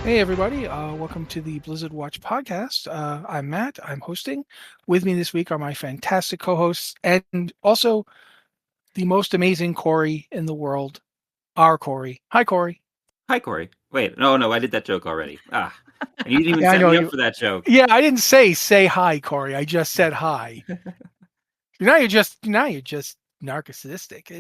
Hey everybody, welcome to the Blizzard Watch podcast. I'm Matt, I'm hosting. With me this week are my fantastic co-hosts and also the most amazing Corey in the world, our Corey. Hi Corey. Hi, Corey. Wait, no, I did that joke already. And you didn't even Yeah, I set know me up you. for that joke. Yeah, I didn't say hi Corey, I just said hi. Now you're just narcissistic.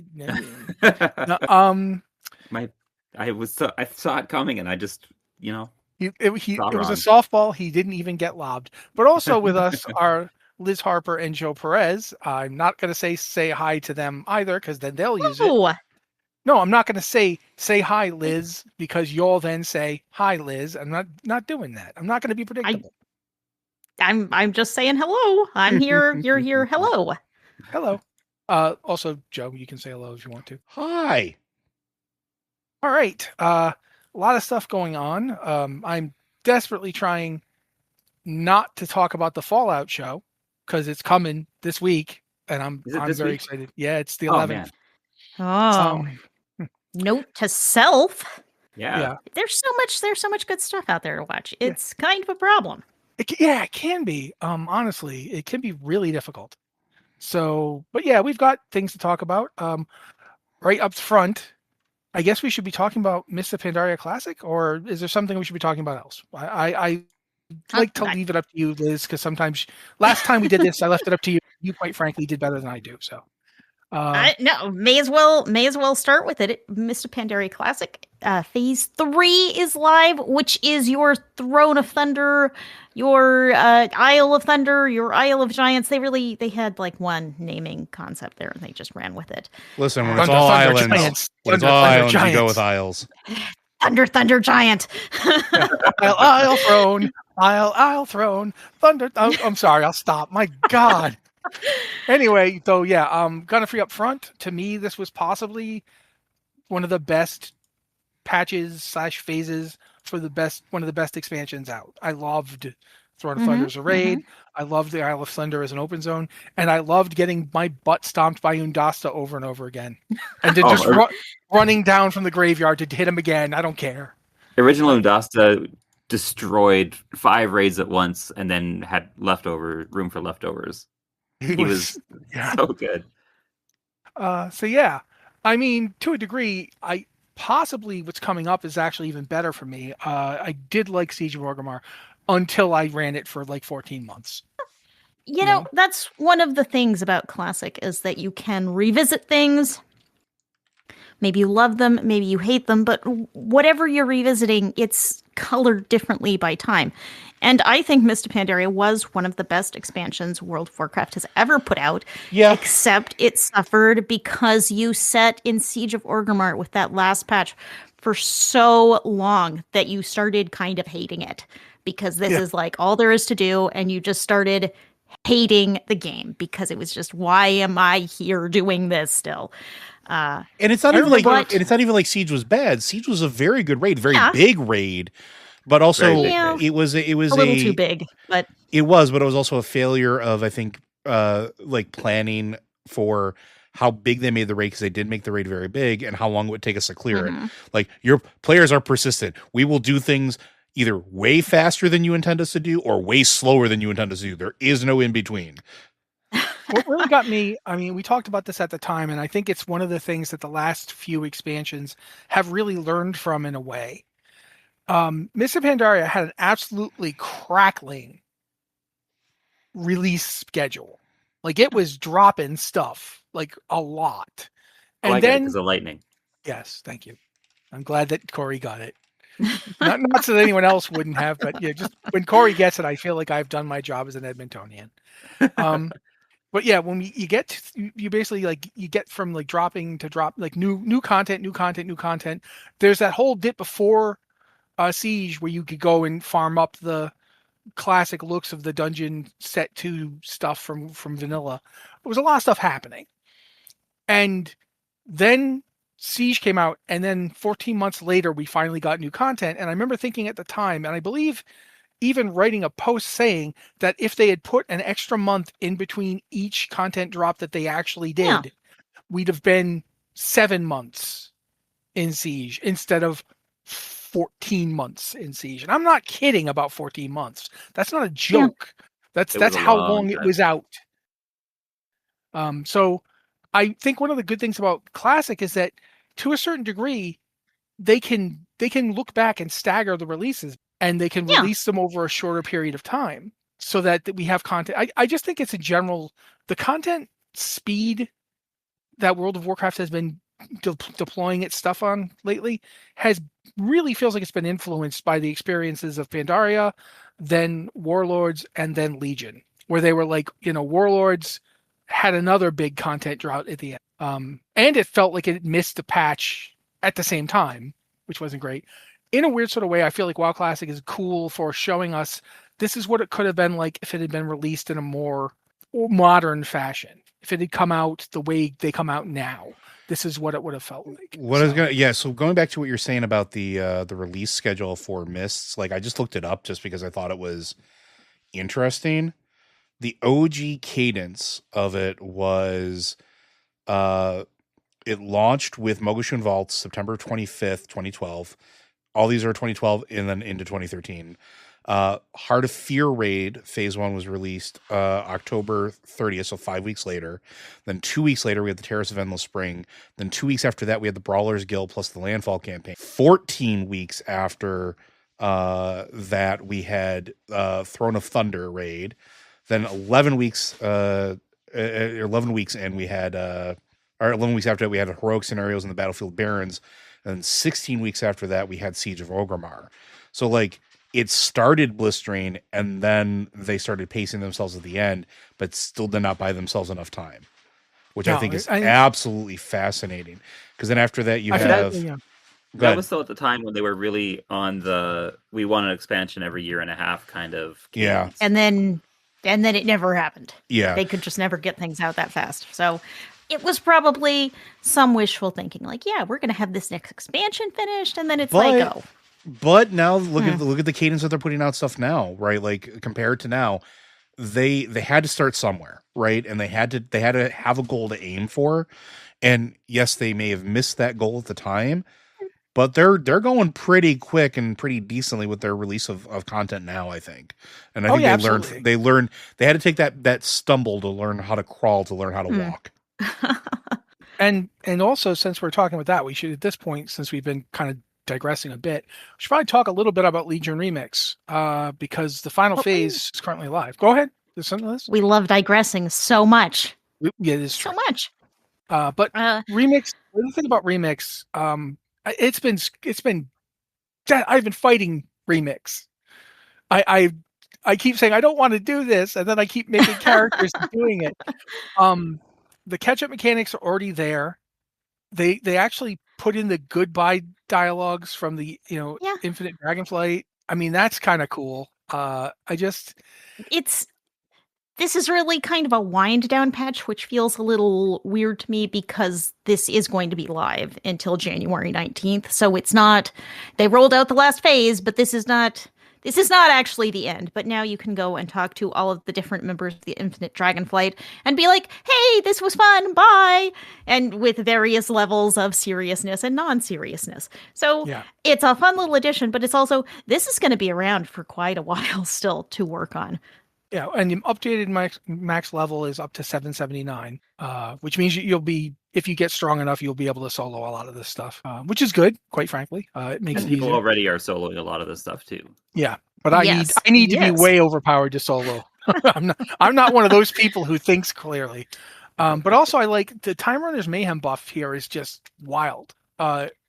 I saw it coming, and I just, It thought was a wrong. softball. He didn't even get lobbed. But also with us are Liz Harper and Joe Perez. I'm not going to say hi to them either because then they'll use it. Oh, No, I'm not going to say hi Liz because you'll then say hi Liz. I'm not doing that. I'm not going to be predictable. I'm just saying hello. I'm here. You're here. Hello. Hello. Also, Joe, you can say hello if you want to. Hi. All right. A lot of stuff going on. I'm desperately trying not to talk about the Fallout show because it's coming this week, and I'm very excited. Yeah, it's the 11th. Oh, note to self. Yeah. There's so much good stuff out there to watch. It's kind of a problem. It can be. Honestly, it can be really difficult. So, but yeah, we've got things to talk about. Right up front, I guess we should be talking about Mists of Pandaria Classic, or is there something we should be talking about else? I like to leave it up to you, Liz, because sometimes last time we did this, I left it up to you. You, quite frankly, did better than I do. So, no, may as well start with it. Mists of Pandaria Classic, Phase 3 is live, which is your Throne of Thunder, your Isle of Thunder, your Isle of Giants. They had like one naming concept there, and they just ran with it. Listen, when it's all islands, when it's all islands, you go with isles. Thunder Giant. Isle Throne, Isle Throne, Thunder. Oh, I'm sorry, I'll stop. My God. Anyway, though, yeah, gonna free up front. To me, this was possibly one of the best patches / phases for one of the best expansions out. I loved Throne of Thunder as a raid. I loved the Isle of Thunder as an open zone, and I loved getting my butt stomped by Undasta over and over again, and then running down from the graveyard to hit him again. I don't care. Original Undasta destroyed 5 raids at once, and then had room for leftovers. He was so good. So yeah, I mean, to a degree, possibly what's coming up is actually even better for me. I did like Siege of Orgrimmar until I ran it for like 14 months. You know, that's one of the things about Classic is that you can revisit things. Maybe you love them, maybe you hate them, but whatever you're revisiting, it's colored differently by time. And I think Mists of Pandaria was one of the best expansions World of Warcraft has ever put out. Yeah. Except it suffered because you set in Siege of Orgrimmar with that last patch for so long that you started kind of hating it. Because this is like all there is to do, and you just started hating the game because it was just, why am I here doing this still? And it's not even like Siege was bad. Siege was a very good raid, very big raid, but also it was a little too big. But it was also a failure of, I think, like planning for how big they made the raid, because they did make the raid very big, and how long it would take us to clear it. Like, your players are persistent. We will do things either way faster than you intend us to do, or way slower than you intend us to do. There is no in between. What really got me, I mean, we talked about this at the time, and I think it's one of the things that the last few expansions have really learned from in a way. Mists of Pandaria had an absolutely crackling release schedule. Like, it was dropping stuff, like, a lot. And then, because of lightning. Yes, thank you. I'm glad that Corey got it. not so that anyone else wouldn't have, but yeah, just when Corey gets it, I feel like I've done my job as an Edmontonian. But yeah, when you get you basically, like, you get from like dropping to drop, like new content. There's that whole dip before Siege where you could go and farm up the classic looks of the dungeon set 2 stuff from vanilla. There was a lot of stuff happening, and then Siege came out, and then 14 months later we finally got new content. And I remember thinking at the time, and I believe even writing a post saying that if they had put an extra month in between each content drop that they actually did, we'd have been 7 months in Siege instead of 14 months in Siege. And I'm not kidding about 14 months. That's not a joke. That's a how long long it time. was out. So I think one of the good things about Classic is that to a certain degree, they can look back and stagger the releases, and they can release them over a shorter period of time so that we have content. I just think it's in general, the content speed that World of Warcraft has been deploying its stuff on lately really feels like it's been influenced by the experiences of Pandaria, then Warlords, and then Legion, where they were like, Warlords had another big content drought at the end. And it felt like it missed a patch at the same time, which wasn't great. In a weird sort of way, I feel like WoW Classic is cool for showing us this is what it could have been like if it had been released in a more modern fashion. If it had come out the way they come out now, this is what it would have felt like. So going back to what you're saying about the release schedule for Mists, like I just looked it up just because I thought it was interesting. The OG cadence of it was it launched with Mogushun Vaults September 25th, 2012. All these are 2012 and then into 2013. Heart of Fear Raid Phase 1 was released October 30th, so 5 weeks later. Then 2 weeks later, we had the Terrace of Endless Spring. Then 2 weeks after that, we had the Brawlers Guild plus the Landfall campaign. 14 weeks after that, we had Throne of Thunder Raid. Then 11 weeks in, we had... or 11 weeks after that, we had Heroic Scenarios in the Battlefield Barons. And 16 weeks after that, we had Siege of Orgrimmar. So, like, it started blistering, and then they started pacing themselves at the end, but still did not buy themselves enough time, which I think is absolutely fascinating. Because then after that, that was still at the time when they were really on we want an expansion every year and a half kind of cadence. And then it never happened. Yeah. They could just never get things out that fast. So it was probably some wishful thinking, like, yeah, we're going to have this next expansion finished, and then it's But now look at the cadence that they're putting out stuff now, right? Like compared to now, they had to start somewhere, right? And they had to have a goal to aim for. And yes, they may have missed that goal at the time, but they're going pretty quick and pretty decently with their release of content now, I think. And I think they had to take that stumble to learn how to crawl, to learn how to walk. And also, since we're talking about that, we should, at this point, since we've been kind of digressing a bit, we should probably talk a little bit about Legion Remix, because the final phase is currently live. Go ahead. There's something else? We love digressing so much. Yeah, it is true. So much. But Remix, the thing about Remix, it's been I've been fighting Remix. I keep saying I don't want to do this, and then I keep making characters doing it. The catch-up mechanics are already there. They actually put in the goodbye dialogues from the Infinite Dragonflight. I mean, that's kind of cool. This is really kind of a wind down patch, which feels a little weird to me because this is going to be live until January 19th. So it's not, they rolled out the last phase, but this is not actually the end. But now you can go and talk to all of the different members of the Infinite Dragonflight and be like, hey, this was fun, bye. And with various levels of seriousness and non-seriousness. So It's a fun little addition, but it's also, this is going to be around for quite a while still to work on. Yeah, and the updated max level is up to 779, which means you'll be, if you get strong enough, you'll be able to solo a lot of this stuff, which is good, quite frankly. It makes it people easier. Already are soloing a lot of this stuff too. Yeah, but I need to be way overpowered to solo. I'm not one of those people who thinks clearly. But also, I like the Time Runner's Mayhem buff here is just wild.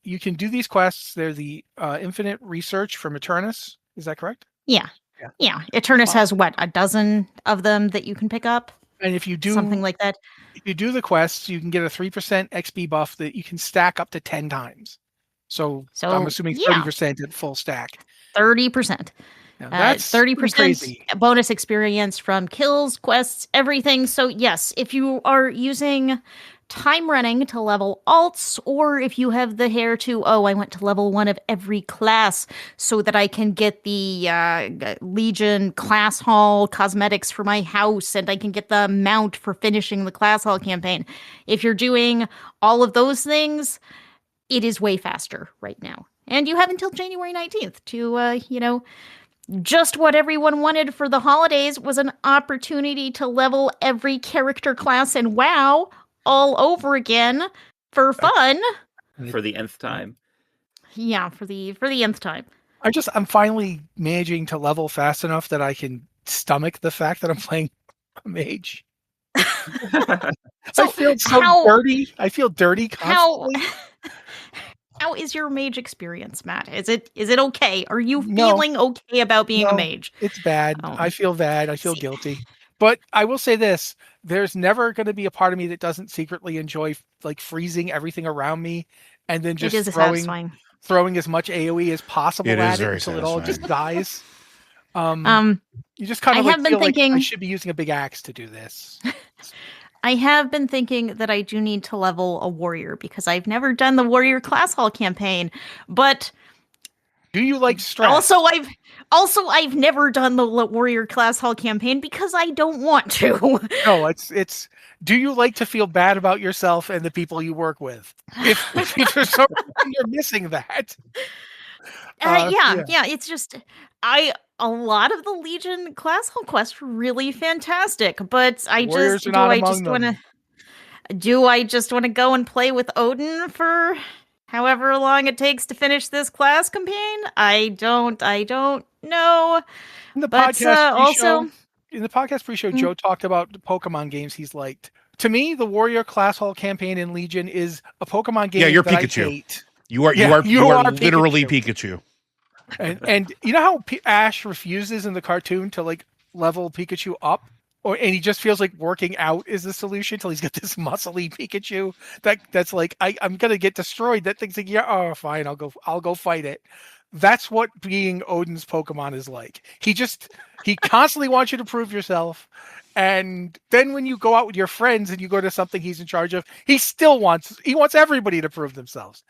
You can do these quests. They're the Infinite Research from Eternus. Is that correct? Yeah. Eternus has a dozen of them that you can pick up. And if you do something like that, if you do the quests, you can get a 3% XP buff that you can stack up to 10 times. So I'm assuming 30% at full stack. 30%. That's 30% bonus experience from kills, quests, everything. So yes, if you are using time running to level alts, or if you have the hair to, I went to level 1 of every class so that I can get the Legion class hall cosmetics for my house, and I can get the mount for finishing the class hall campaign. If you're doing all of those things, it is way faster right now. And you have until January 19th to, just what everyone wanted for the holidays was an opportunity to level every character class in WoW all over again for fun. For the nth time. Yeah, for the nth time. I'm finally managing to level fast enough that I can stomach the fact that I'm playing a mage. So I feel so dirty. I feel dirty constantly. How is your mage experience, Matt? Is it okay? Are you No. feeling okay about being a mage? It's bad. Oh. I feel bad. I feel guilty. But I will say this, there's never going to be a part of me that doesn't secretly enjoy like freezing everything around me and then just throwing as much AoE as possible at it until it all just dies. You just kind of feel like I should be using a big axe to do this. I have been thinking that I do need to level a warrior because I've never done the warrior class hall campaign. But do you like stress? I've never done the warrior class hall campaign because I don't want to. No, it's. Do you like to feel bad about yourself and the people you work with? If for some reason you're missing that. Yeah. It's just a lot of the Legion class hall quests were really fantastic, but do I just want to go and play with Odin for however long it takes to finish this class campaign? I don't know. In the podcast pre-show, Joe talked about the Pokemon games he's liked. To me, the Warrior class hall campaign in Legion is a Pokemon game. Yeah, you're that Pikachu. I hate. You are literally Pikachu. And you know how Ash refuses in the cartoon to like level Pikachu up, and he just feels like working out is the solution until he's got this muscly Pikachu that's like I'm gonna get destroyed. That thing's like, yeah, oh fine, I'll go fight it. That's what being Odin's Pokemon is like. He constantly wants you to prove yourself, and then when you go out with your friends and you go to something he's in charge of, he wants everybody to prove themselves.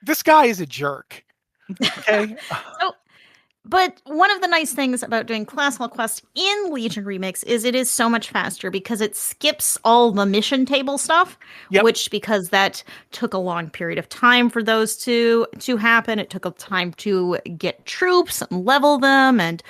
This guy is a jerk. Okay. But one of the nice things about doing class hall quests in Legion Remix is it is so much faster because it skips all the mission table stuff, because that took a long period of time for those to happen. It took a time to get troops and level them and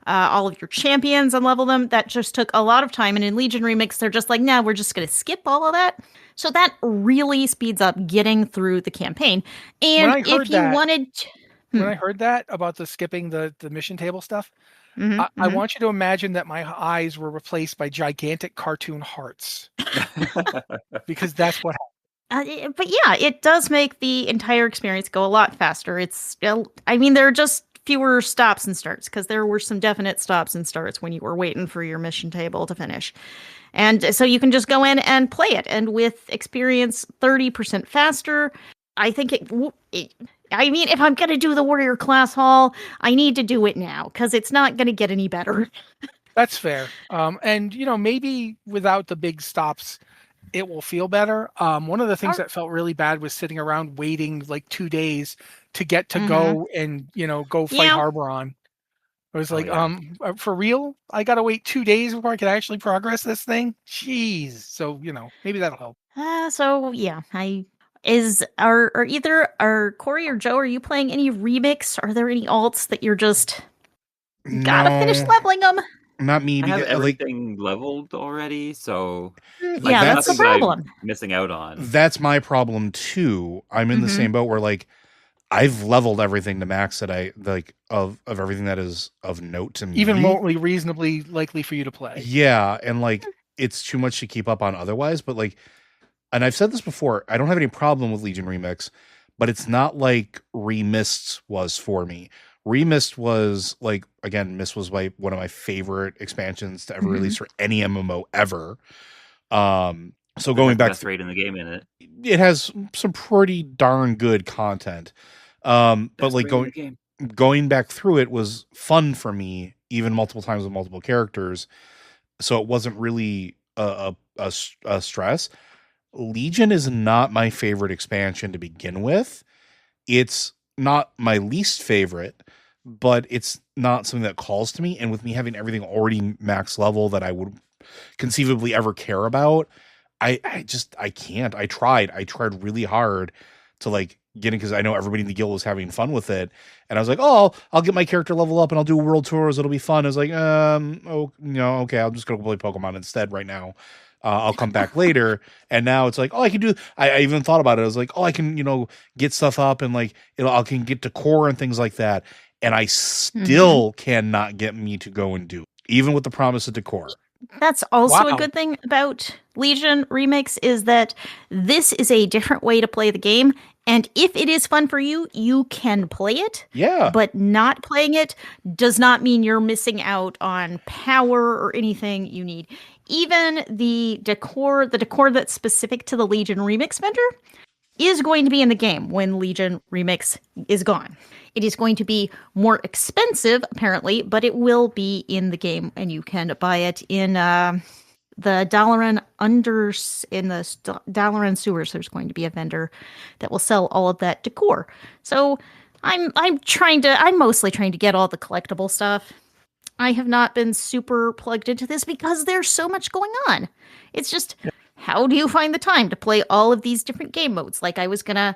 all of your champions and level them. That just took a lot of time. And in Legion Remix, they're just like, no, we're just going to skip all of that. So that really speeds up getting through the campaign. And if you wanted to... When I heard that about the skipping the mission table stuff, I want you to imagine that my eyes were replaced by gigantic cartoon hearts. Because that's what happened. But yeah, it does make the entire experience go a lot faster. There are just fewer stops and starts because there were some definite stops and starts when you were waiting for your mission table to finish. And so you can just go in and play it. And with experience 30% faster, I think if I'm going to do the Warrior class hall, I need to do it now because it's not going to get any better. That's fair. And, maybe without the big stops, it will feel better. One of the things that felt really bad was sitting around waiting like 2 days to get to go and, go fight Harboron. I was like, for real? I got to wait 2 days before I can actually progress this thing? Jeez. So, maybe that'll help. Are Corey or Joe, are you playing any remix? Are there any alts that you're just gotta finish leveling them? Not me. I have everything leveled already, so that's the problem. I'm missing out on. That's my problem too. I'm in the same boat where like I've leveled everything to max that I like of everything that is of note to me. Even remotely reasonably likely for you to play. Yeah, and like it's too much to keep up on otherwise, but like, and I've said this before, I don't have any problem with Legion Remix, but it's not like Remist was for me. Remist was like, again, Mist was one of my favorite expansions to ever release for any MMO ever. So going back, best rate in the game in it. It has some pretty darn good content. But like going back through it was fun for me, even multiple times with multiple characters. So it wasn't really a stress. Legion is not my favorite expansion to begin with. It's not my least favorite, but it's not something that calls to me. And with me having everything already max level that I would conceivably ever care about, I can't. I tried really hard to like getting, because I know everybody in the guild was having fun with it, and I was like, oh, I'll get my character level up and I'll do world tours. It'll be fun. I was like, okay, I'm just gonna play Pokemon instead right now. I'll come back later. And now it's like, oh, I can do. I even thought about it. I was like, oh, I can get stuff up and like I can get to core and things like that. And I still cannot get me to go and do, even with the promise of decor. That's also a good thing about Legion Remix, is that this is a different way to play the game. And if it is fun for you, you can play it. Yeah. But not playing it does not mean you're missing out on power or anything you need. Even the decor that's specific to the Legion Remix vendor is going to be in the game when Legion Remix is gone. It is going to be more expensive, apparently, but it will be in the game, and you can buy it in the Dalaran Dalaran sewers. There's going to be a vendor that will sell all of that decor. So I'm mostly trying to get all the collectible stuff. I have not been super plugged into this because there's so much going on. It's just, how do you find the time to play all of these different game modes? Like I was gonna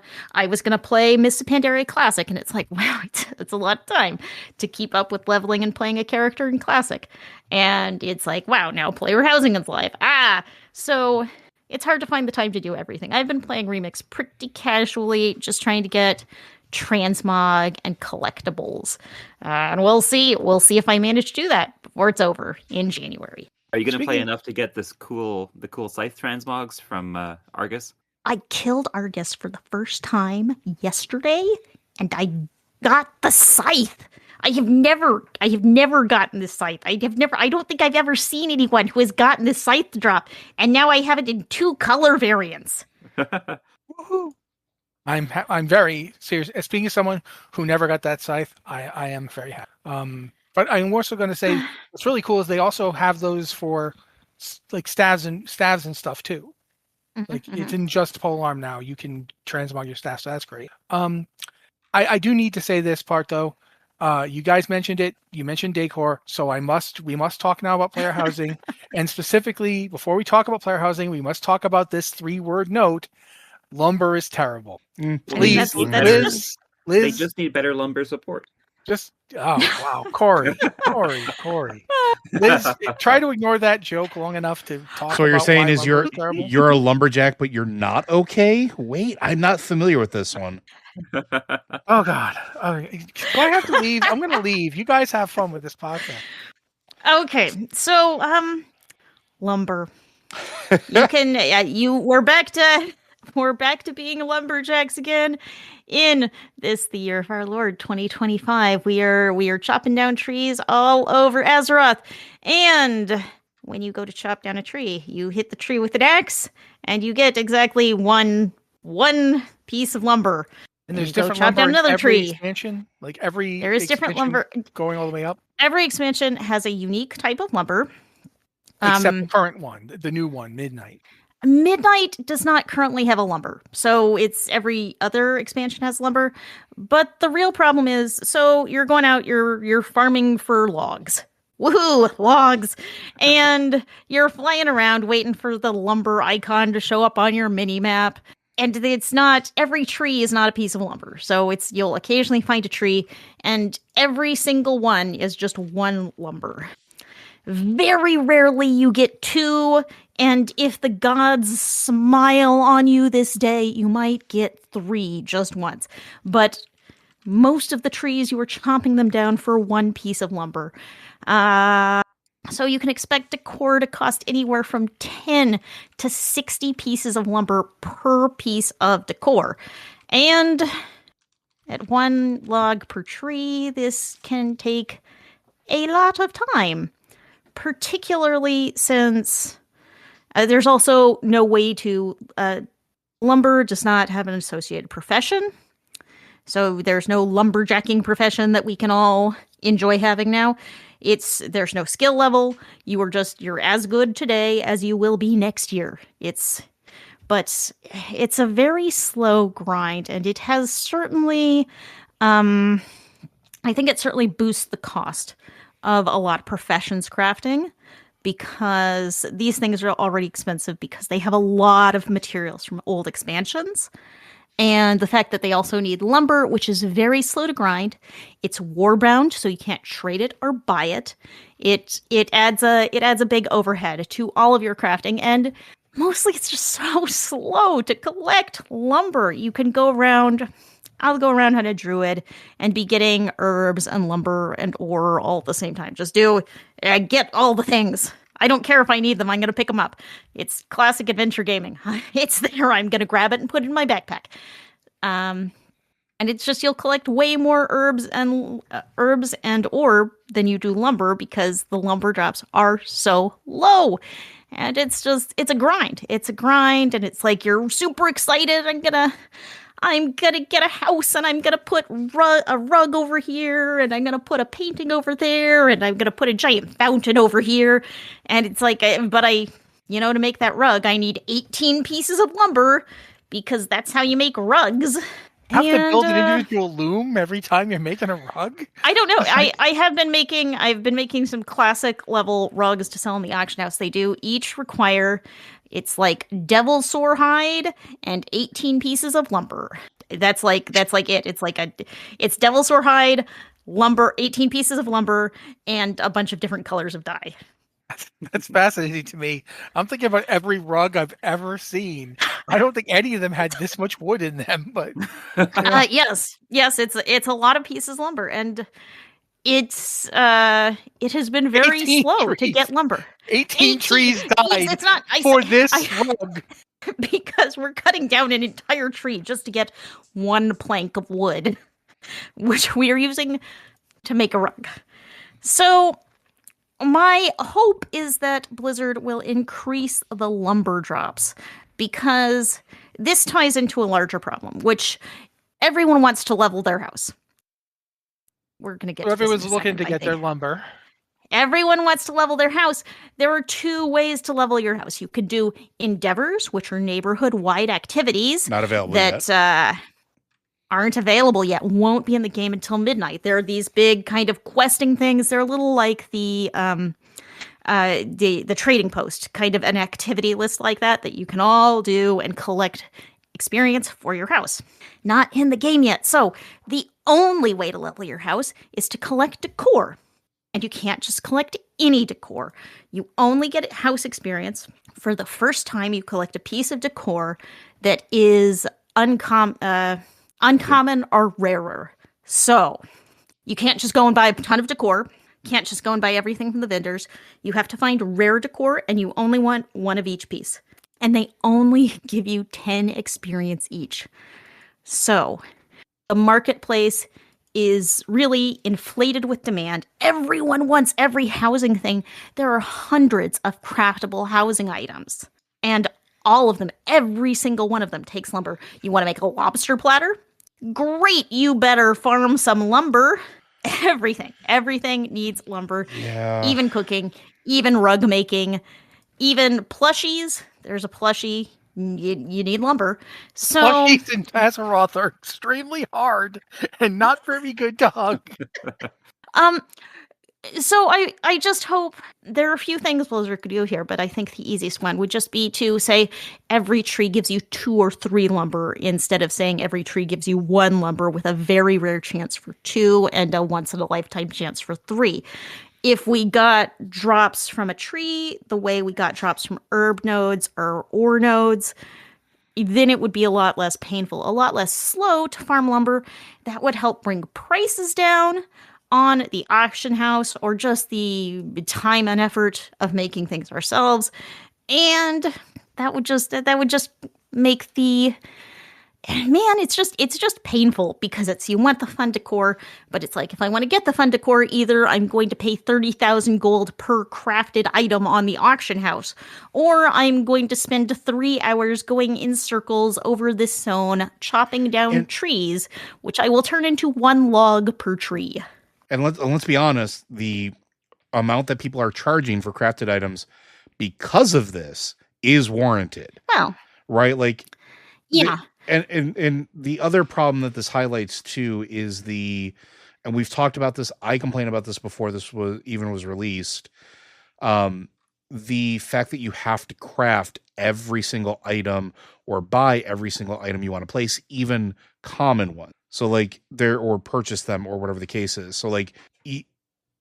play Miss Pandaria Classic, and it's like, wow, it's a lot of time to keep up with leveling and playing a character in Classic. And it's like, wow, now player housing is live. So it's hard to find the time to do everything. I've been playing Remix pretty casually, just trying to get transmog and collectibles. And we'll see if I manage to do that before it's over in January. Are you going to play enough to get the cool scythe transmogs from Argus? I killed Argus for the first time yesterday, and I got the scythe. I have never gotten this scythe. I don't think I've ever seen anyone who has gotten this scythe drop, and now I have it in 2 color variants. Woohoo! I'm very serious. Speaking of someone who never got that scythe, I am very happy. But I'm also going to say what's really cool is they also have those for like staves and stuff too. Like it isn't just polearm now. You can transmog your staff, so that's great. I do need to say this part though. You guys mentioned it. You mentioned decor, so we must talk now about player housing, and specifically before we talk about player housing, we must talk about this 3-word note. Lumber is terrible. Please, Liz. They just need better lumber support. Wow, Corey. Liz, try to ignore that joke long enough to talk. So what you're saying is you're a lumberjack, but you're not okay? Wait, I'm not familiar with this one. Oh God, do I have to leave? I'm going to leave. You guys have fun with this podcast. Okay, so lumber. You can. We're back to being lumberjacks again. In the year of our Lord 2025, we are chopping down trees all over Azeroth. And when you go to chop down a tree, you hit the tree with an axe, and you get exactly one piece of lumber. And there's different chop lumber down another tree. Expansion, there is different lumber going all the way up. Every expansion has a unique type of lumber, except the current one, the new one, Midnight. Midnight does not currently have a lumber, so it's every other expansion has lumber. But the real problem is, so you're going out, you're farming for logs. Woohoo, logs! And you're flying around waiting for the lumber icon to show up on your mini map. And it's not, every tree is not a piece of lumber. So you'll occasionally find a tree, and every single one is just one lumber. Very rarely you get 2, and if the gods smile on you this day, you might get 3 just once. But most of the trees, you are chopping them down for 1 piece of lumber. So you can expect decor to cost anywhere from 10 to 60 pieces of lumber per piece of decor. And at 1 log per tree, this can take a lot of time. Particularly since there's also no way to... lumber does not have an associated profession. So there's no lumberjacking profession that we can all enjoy having now. There's no skill level. You're as good today as you will be next year. But it's a very slow grind, and it has certainly... I think it certainly boosts the cost of a lot of professions crafting, because these things are already expensive because they have a lot of materials from old expansions. And the fact that they also need lumber, which is very slow to grind. It's war-bound, so you can't trade it or buy it. It adds a big overhead to all of your crafting, and mostly it's just so slow to collect lumber. You can go around. I'll go around on a druid and be getting herbs and lumber and ore all at the same time. Just get all the things. I don't care if I need them. I'm going to pick them up. It's classic adventure gaming. It's there. I'm going to grab it and put it in my backpack. And it's just you'll collect way more herbs and ore than you do lumber because the lumber drops are so low. And it's a grind. It's a grind, and it's like you're super excited. I'm gonna get a house, and I'm gonna put a rug over here, and I'm gonna put a painting over there, and I'm gonna put a giant fountain over here. And it's like, to make that rug, I need 18 pieces of lumber because that's how you make rugs. Have to build an individual loom every time you're making a rug? I don't know. I've been making some classic level rugs to sell in the auction house. They do each require, it's like devil sore hide and 18 pieces of lumber. That's like it. It's devil sore hide, lumber, 18 pieces of lumber, and a bunch of different colors of dye. That's fascinating to me. I'm thinking about every rug I've ever seen. I don't think any of them had this much wood in them, but yes, it's a lot of pieces of lumber, and it has been very slow to get lumber. 18 trees died this rug. Because we're cutting down an entire tree just to get one plank of wood, which we are using to make a rug. So my hope is that Blizzard will increase the lumber drops, because this ties into a larger problem, which everyone wants to level their house. We're going to get to everyone's looking to get their lumber. Everyone wants to level their house. There are two ways to level your house. You could do endeavors, which are neighborhood-wide activities. Not available that aren't available yet, won't be in the game until midnight. There are these big kind of questing things. They're a little like the trading post, kind of an activity list like that you can all do and collect experience for your house. Not in the game yet. So the only way to level your house is to collect decor. And you can't just collect any decor. You only get house experience for the first time you collect a piece of decor that is uncommon or rarer. So you can't just go and buy a ton of decor. Can't just go and buy everything from the vendors. You have to find rare decor, and you only want one of each piece. And they only give you 10 experience each. So the marketplace is really inflated with demand. Everyone wants every housing thing. There are hundreds of craftable housing items. And all of them, every single one of them takes lumber. You want to make a lobster platter? Great, you better farm some lumber. Everything needs lumber. Yeah. Even cooking, even rug making, even plushies. There's a plushie. You need lumber. So plushies in Azeroth are extremely hard and not very good to hug. So I just hope there are a few things Blizzard could do here, but I think the easiest one would just be to say every tree gives you 2 or 3 lumber instead of saying every tree gives you 1 lumber with a very rare chance for 2 and a once in a lifetime chance for 3. If we got drops from a tree the way we got drops from herb nodes or ore nodes, then it would be a lot less painful, a lot less slow to farm lumber. That would help bring prices down on the auction house, or just the time and effort of making things ourselves. And that would just make the it's just painful, because you want the fun decor, but it's like, if I want to get the fun decor, either I'm going to pay 30,000 gold per crafted item on the auction house, or I'm going to spend 3 hours going in circles over this zone, chopping down trees, which I will turn into 1 log per tree. And let's be honest, the amount that people are charging for crafted items because of this is warranted. Well, right? Like, yeah. And the other problem that this highlights too is and we've talked about this, I complained about this before this was released. the fact that you have to craft every single item or buy every single item you want to place, even common ones. So like or purchase them or whatever the case is. So like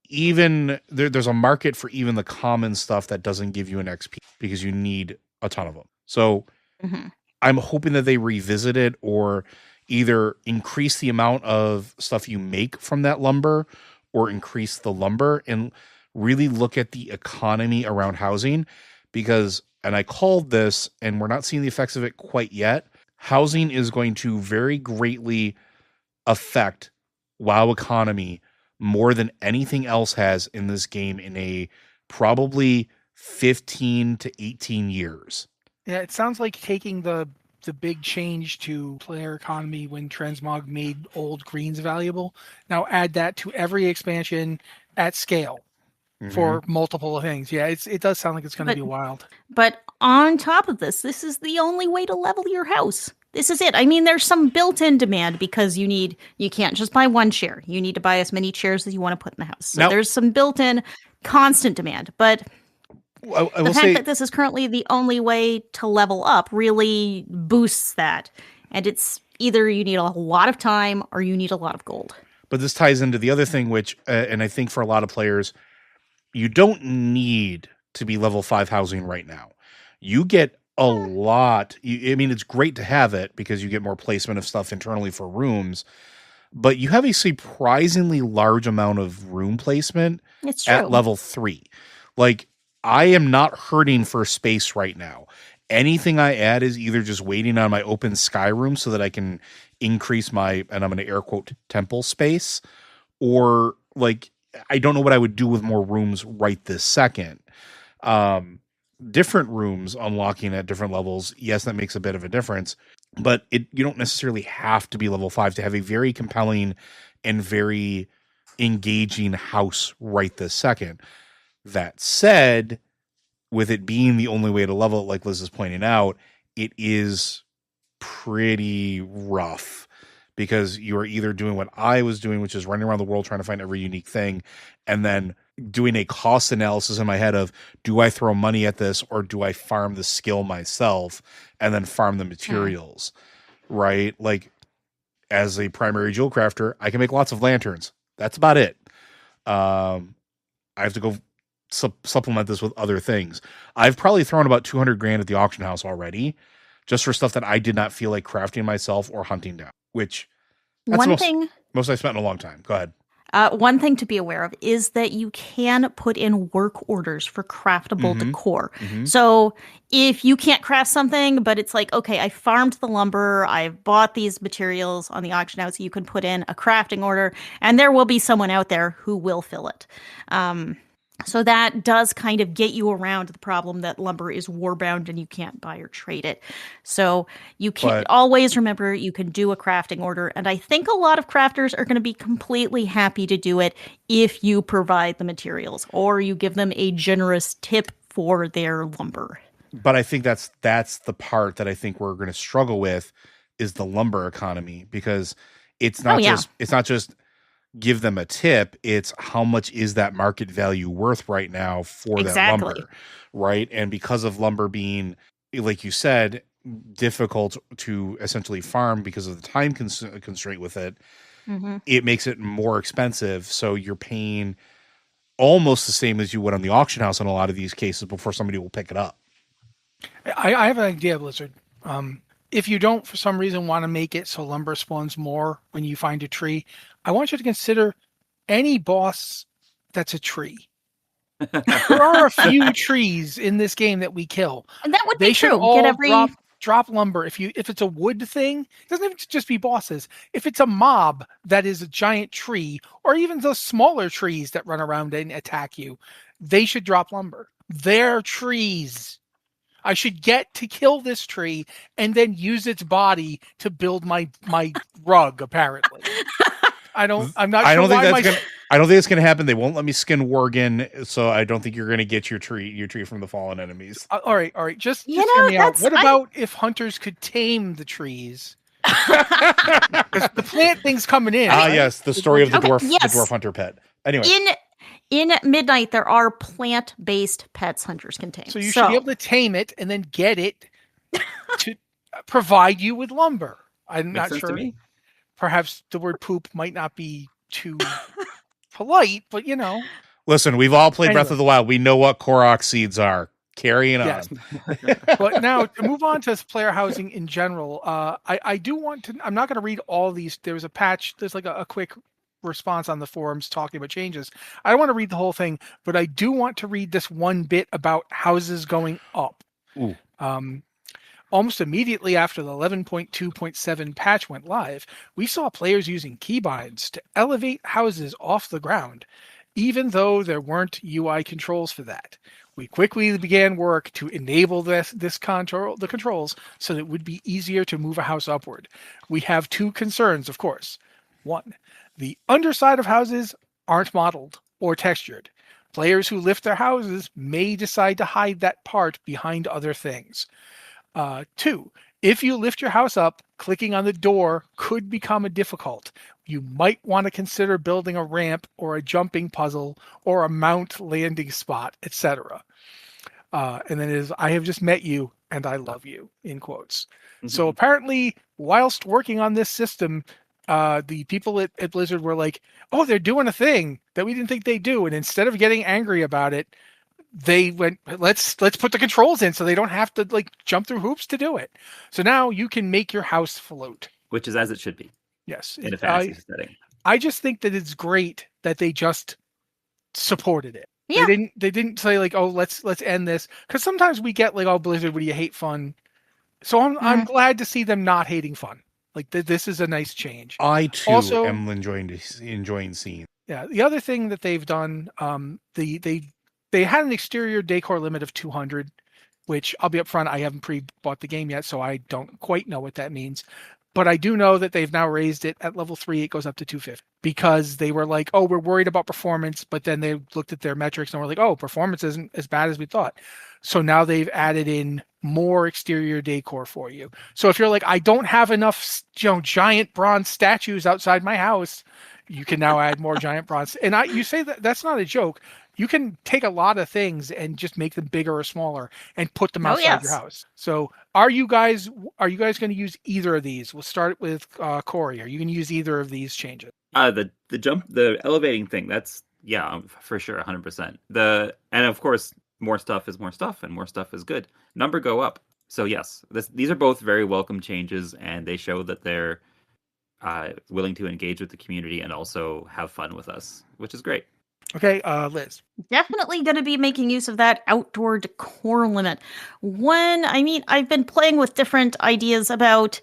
even there's a market for even the common stuff that doesn't give you an XP because you need a ton of them. So I'm hoping that they revisit it or either increase the amount of stuff you make from that lumber or increase the lumber and really look at the economy around housing because, and I called this and we're not seeing the effects of it quite yet. Housing is going to very greatly affect WoW economy more than anything else has in this game in a probably 15 to 18 years. Yeah, it sounds like taking the big change to player economy when Transmog made old greens valuable. Now add that to every expansion at scale for multiple things. Yeah, it does sound like it's going to be wild. But on top of this is the only way to level your house. This is it. I mean, there's some built-in demand because you can't just buy one chair. You need to buy as many chairs as you want to put in the house. So there's some built-in constant demand. But the fact that this is currently the only way to level up really boosts that. And it's either you need a lot of time or you need a lot of gold. But this ties into the other thing, which, and I think for a lot of players, you don't need to be level 5 housing right now. You get a lot. I mean, it's great to have it because you get more placement of stuff internally for rooms, but you have a surprisingly large amount of room placement at level 3. Like, I am not hurting for space right now. Anything I add is either just waiting on my open sky room so that I can increase my, and I'm going to air quote, temple space, or like, I don't know what I would do with more rooms right this second. Different rooms unlocking at different levels. Yes, that makes a bit of a difference, but you don't necessarily have to be level 5 to have a very compelling and very engaging house right this second. That said, with it being the only way to level it, like Liz is pointing out, it is pretty rough because you are either doing what I was doing, which is running around the world trying to find every unique thing, and then doing a cost analysis in my head of, do I throw money at this or do I farm the skill myself and then farm the materials, right? Like, as a primary jewel crafter, I can make lots of lanterns. That's about it. I have to go supplement this with other things. I've probably thrown about 200 grand at the auction house already, just for stuff that I did not feel like crafting myself or hunting down, which that's most I've spent in a long time. Go ahead. One thing to be aware of is that you can put in work orders for craftable decor. So if you can't craft something, but it's like, okay, I farmed the lumber, I've bought these materials on the auction house, you can put in a crafting order, and there will be someone out there who will fill it. So that does kind of get you around the problem that lumber is warbound and you can't buy or trade it. So you can always remember you can do a crafting order. And I think a lot of crafters are going to be completely happy to do it if you provide the materials or you give them a generous tip for their lumber. But I think that's the part that I think we're going to struggle with is the lumber economy, because it's not just give them a tip, it's how much is that market value worth right now for that lumber, right? And because of lumber being, like you said, difficult to essentially farm because of the time constraint with it, it makes it more expensive. So you're paying almost the same as you would on the auction house in a lot of these cases before somebody will pick it up. I have an idea, Blizzard. If you don't, for some reason, want to make it so lumber spawns more when you find a tree, I want you to consider any boss that's a tree. There are a few trees in this game that we kill. And that would they be should true. All drop lumber. If it's a wood thing, it doesn't have to just be bosses. If it's a mob that is a giant tree, or even the smaller trees that run around and attack you, they should drop lumber. They're trees. I should get to kill this tree and then use its body to build my rug, apparently. I don't think it's gonna happen. They won't let me skin Worgen, so I don't think you're gonna get your tree from the fallen enemies. All right. Just hear me out. What about if hunters could tame the trees? Because the plant thing's coming in. Yes, the story of the dwarf hunter pet. Anyway. In Midnight, there are plant-based pets hunters can tame. So you should be able to tame it and then get it to provide you with lumber. I'm Makes not sense sure. to me. Perhaps the word poop might not be too polite, but Listen, we've all played Breath Anyway. of the Wild. We know what Korok seeds are. Carrying on. Yes. But now to move on to player housing in general, I do want to. I'm not going to read all these. There's a patch. There's like a quick response on the forums talking about changes. I don't want to read the whole thing, but I do want to read this one bit about houses going up. Ooh. Almost immediately after the 11.2.7 patch went live, we saw players using keybinds to elevate houses off the ground, even though there weren't UI controls for that. We quickly began work to enable the controls so that it would be easier to move a house upward. We have two concerns, of course. One, the underside of houses aren't modeled or textured. Players who lift their houses may decide to hide that part behind other things. Two, if you lift your house up, clicking on the door could become a difficult. You might want to consider building a ramp or a jumping puzzle or a mount landing spot, etc. And then it is, I have just met you and I love you, in quotes. Mm-hmm. So apparently, whilst working on this system, the people at Blizzard were like, oh, they're doing a thing that we didn't think they'd do. And instead of getting angry about it, they went, let's put the controls in so they don't have to jump through hoops to do it. So now you can make your house float. Which is as it should be. Yes. In a fantasy setting. I just think that it's great that they just supported it. Yeah. They didn't say oh, let's end this. Because sometimes we get oh, Blizzard, what do you hate fun? So I'm glad to see them not hating fun. This is a nice change. I too also am enjoying seeing. Yeah. The other thing that they've done, they had an exterior decor limit of 200, which I'll be upfront, I haven't pre-bought the game yet, so I don't quite know what that means. But I do know that they've now raised it at level 3, it goes up to 250. Because they were like, oh, we're worried about performance, but then they looked at their metrics and were like, oh, performance isn't as bad as we thought. So now they've added in more exterior decor for you. So if you're like, I don't have enough giant bronze statues outside my house, you can now add more giant bronze. And you say that's not a joke. You can take a lot of things and just make them bigger or smaller and put them outside your house. So are you guys going to use either of these? We'll start with Corey. Are you going to use either of these changes? The elevating thing, that's for sure 100%. And of course more stuff is more stuff and more stuff is good. Number go up. So yes, these are both very welcome changes and they show that they're willing to engage with the community and also have fun with us, which is great. Okay, Liz. Definitely going to be making use of that outdoor decor limit. I've been playing with different ideas about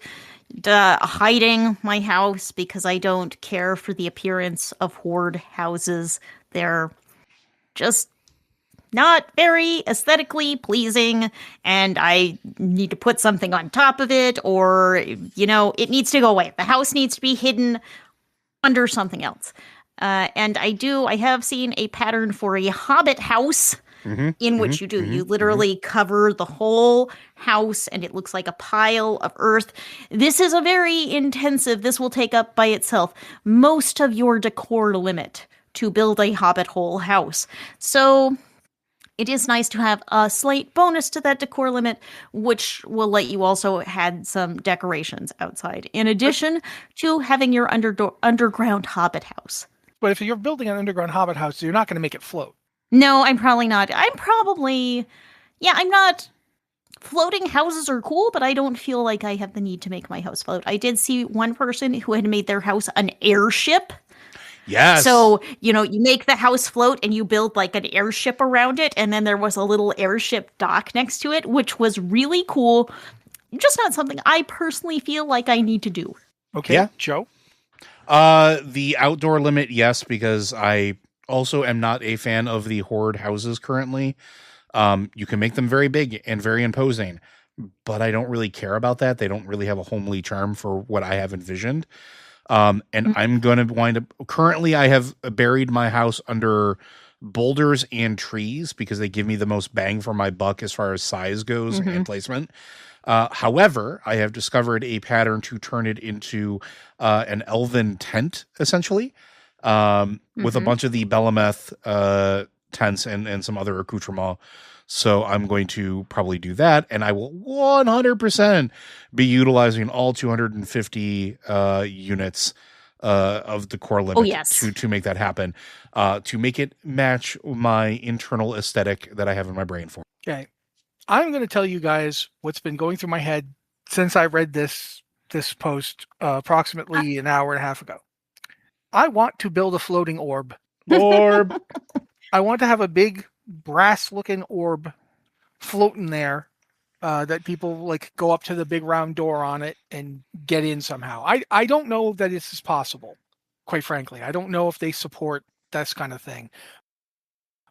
hiding my house because I don't care for the appearance of horde houses. They're just not very aesthetically pleasing, and I need to put something on top of it, or, it needs to go away. The house needs to be hidden under something else. And I have seen a pattern for a hobbit house in which you literally cover the whole house and it looks like a pile of earth. This is a very intensive, this will take up by itself most of your decor limit to build a hobbit hole house. So it is nice to have a slight bonus to that decor limit, which will let you also add some decorations outside, in addition to having your underground hobbit house. But if you're building an underground hobbit house, you're not going to make it float. No, I'm probably not. I'm not. Floating houses are cool, but I don't feel like I have the need to make my house float. I did see one person who had made their house an airship. Yes. So, you make the house float and you build an airship around it. And then there was a little airship dock next to it, which was really cool. Just not something I personally feel like I need to do. Okay. Yeah. Joe? The outdoor limit, yes, because I also am not a fan of the horde houses currently. You can make them very big and very imposing, but I don't really care about that. They don't really have a homely charm for what I have envisioned. I'm going to wind up, currently I have buried my house under boulders and trees because they give me the most bang for my buck as far as size goes and placement. However, I have discovered a pattern to turn it into an elven tent, essentially. with a bunch of the Belemeth tents and some other accoutrement. So I'm going to probably do that, and I will 100% be utilizing all 250 units of the core limit to make that happen, to make it match my internal aesthetic that I have in my brain for. Okay. I'm going to tell you guys what's been going through my head since I read this post approximately an hour and a half ago. I want to build a floating orb. I want to have a big brass-looking orb floating there that people like go up to the big round door on it and get in somehow. I don't know that this is possible, quite frankly. I don't know if they support this kind of thing.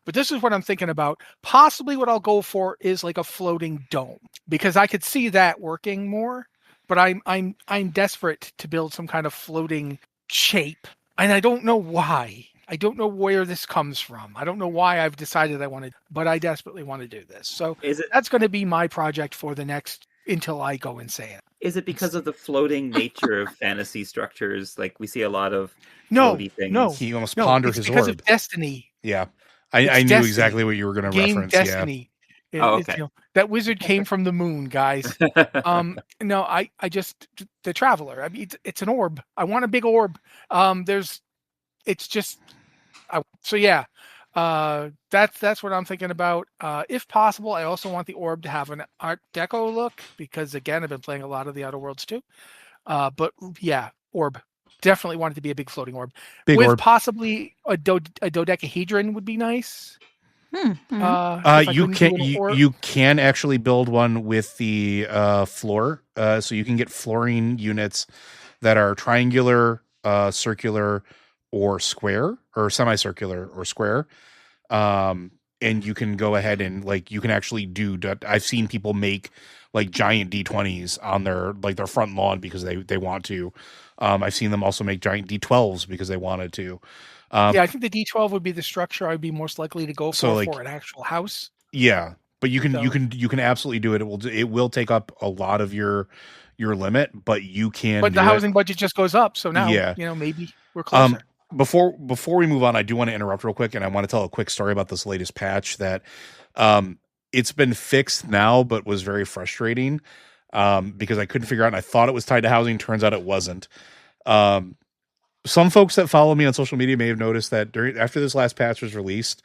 But this is what I'm thinking about. Possibly what I'll go for is like a floating dome, because I could see that working more. But I'm desperate to build some kind of floating shape, and I don't know why. I don't know where this comes from. I don't know why I've decided I want to, but I desperately want to do this. So that's going to be my project for the next until I go insane. Is it because of the floating nature of fantasy structures? Like we see a lot of floaty things. No, he almost pondered his because orb. Of Destiny. Yeah. I knew exactly what you were going to reference. Destiny. Yeah. Okay. That wizard came from the moon, guys. No, I just the traveler. I mean, it's an orb. I want a big orb. It's just. So yeah, that's what I'm thinking about. If possible, I also want the orb to have an Art Deco look, because again, I've been playing a lot of the Outer Worlds too. But yeah, orb. Definitely want it to be a big floating orb. With possibly a dodecahedron would be nice. You can actually build one with the floor. So you can get flooring units that are triangular, circular, or square, or semicircular or square. And you can go ahead and you can actually do. I've seen people make like giant D20s on their front lawn because they want to. I've seen them also make giant D12s because they wanted to. I think the D12 would be the structure I'd be most likely to go for an actual house. Yeah, but you can absolutely do it. It will take up a lot of your limit, but you can. But the housing budget just goes up, so now maybe we're closer. Before we move on, I do want to interrupt real quick, and I want to tell a quick story about this latest patch that it's been fixed now, but was very frustrating because I couldn't figure out, and I thought it was tied to housing. Turns out it wasn't. Some folks that follow me on social media may have noticed that after this last patch was released,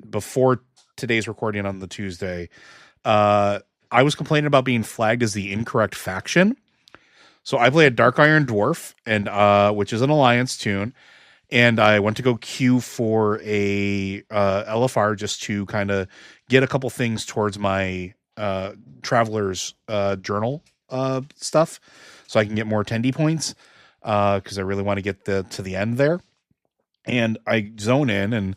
before today's recording on the Tuesday, I was complaining about being flagged as the incorrect faction. So I play a Dark Iron Dwarf, and which is an Alliance tune, and I went to go queue for a LFR just to kind of get a couple things towards my Traveler's Journal stuff, so I can get more attendee points, because I really want to get to the end there. And I zone in, and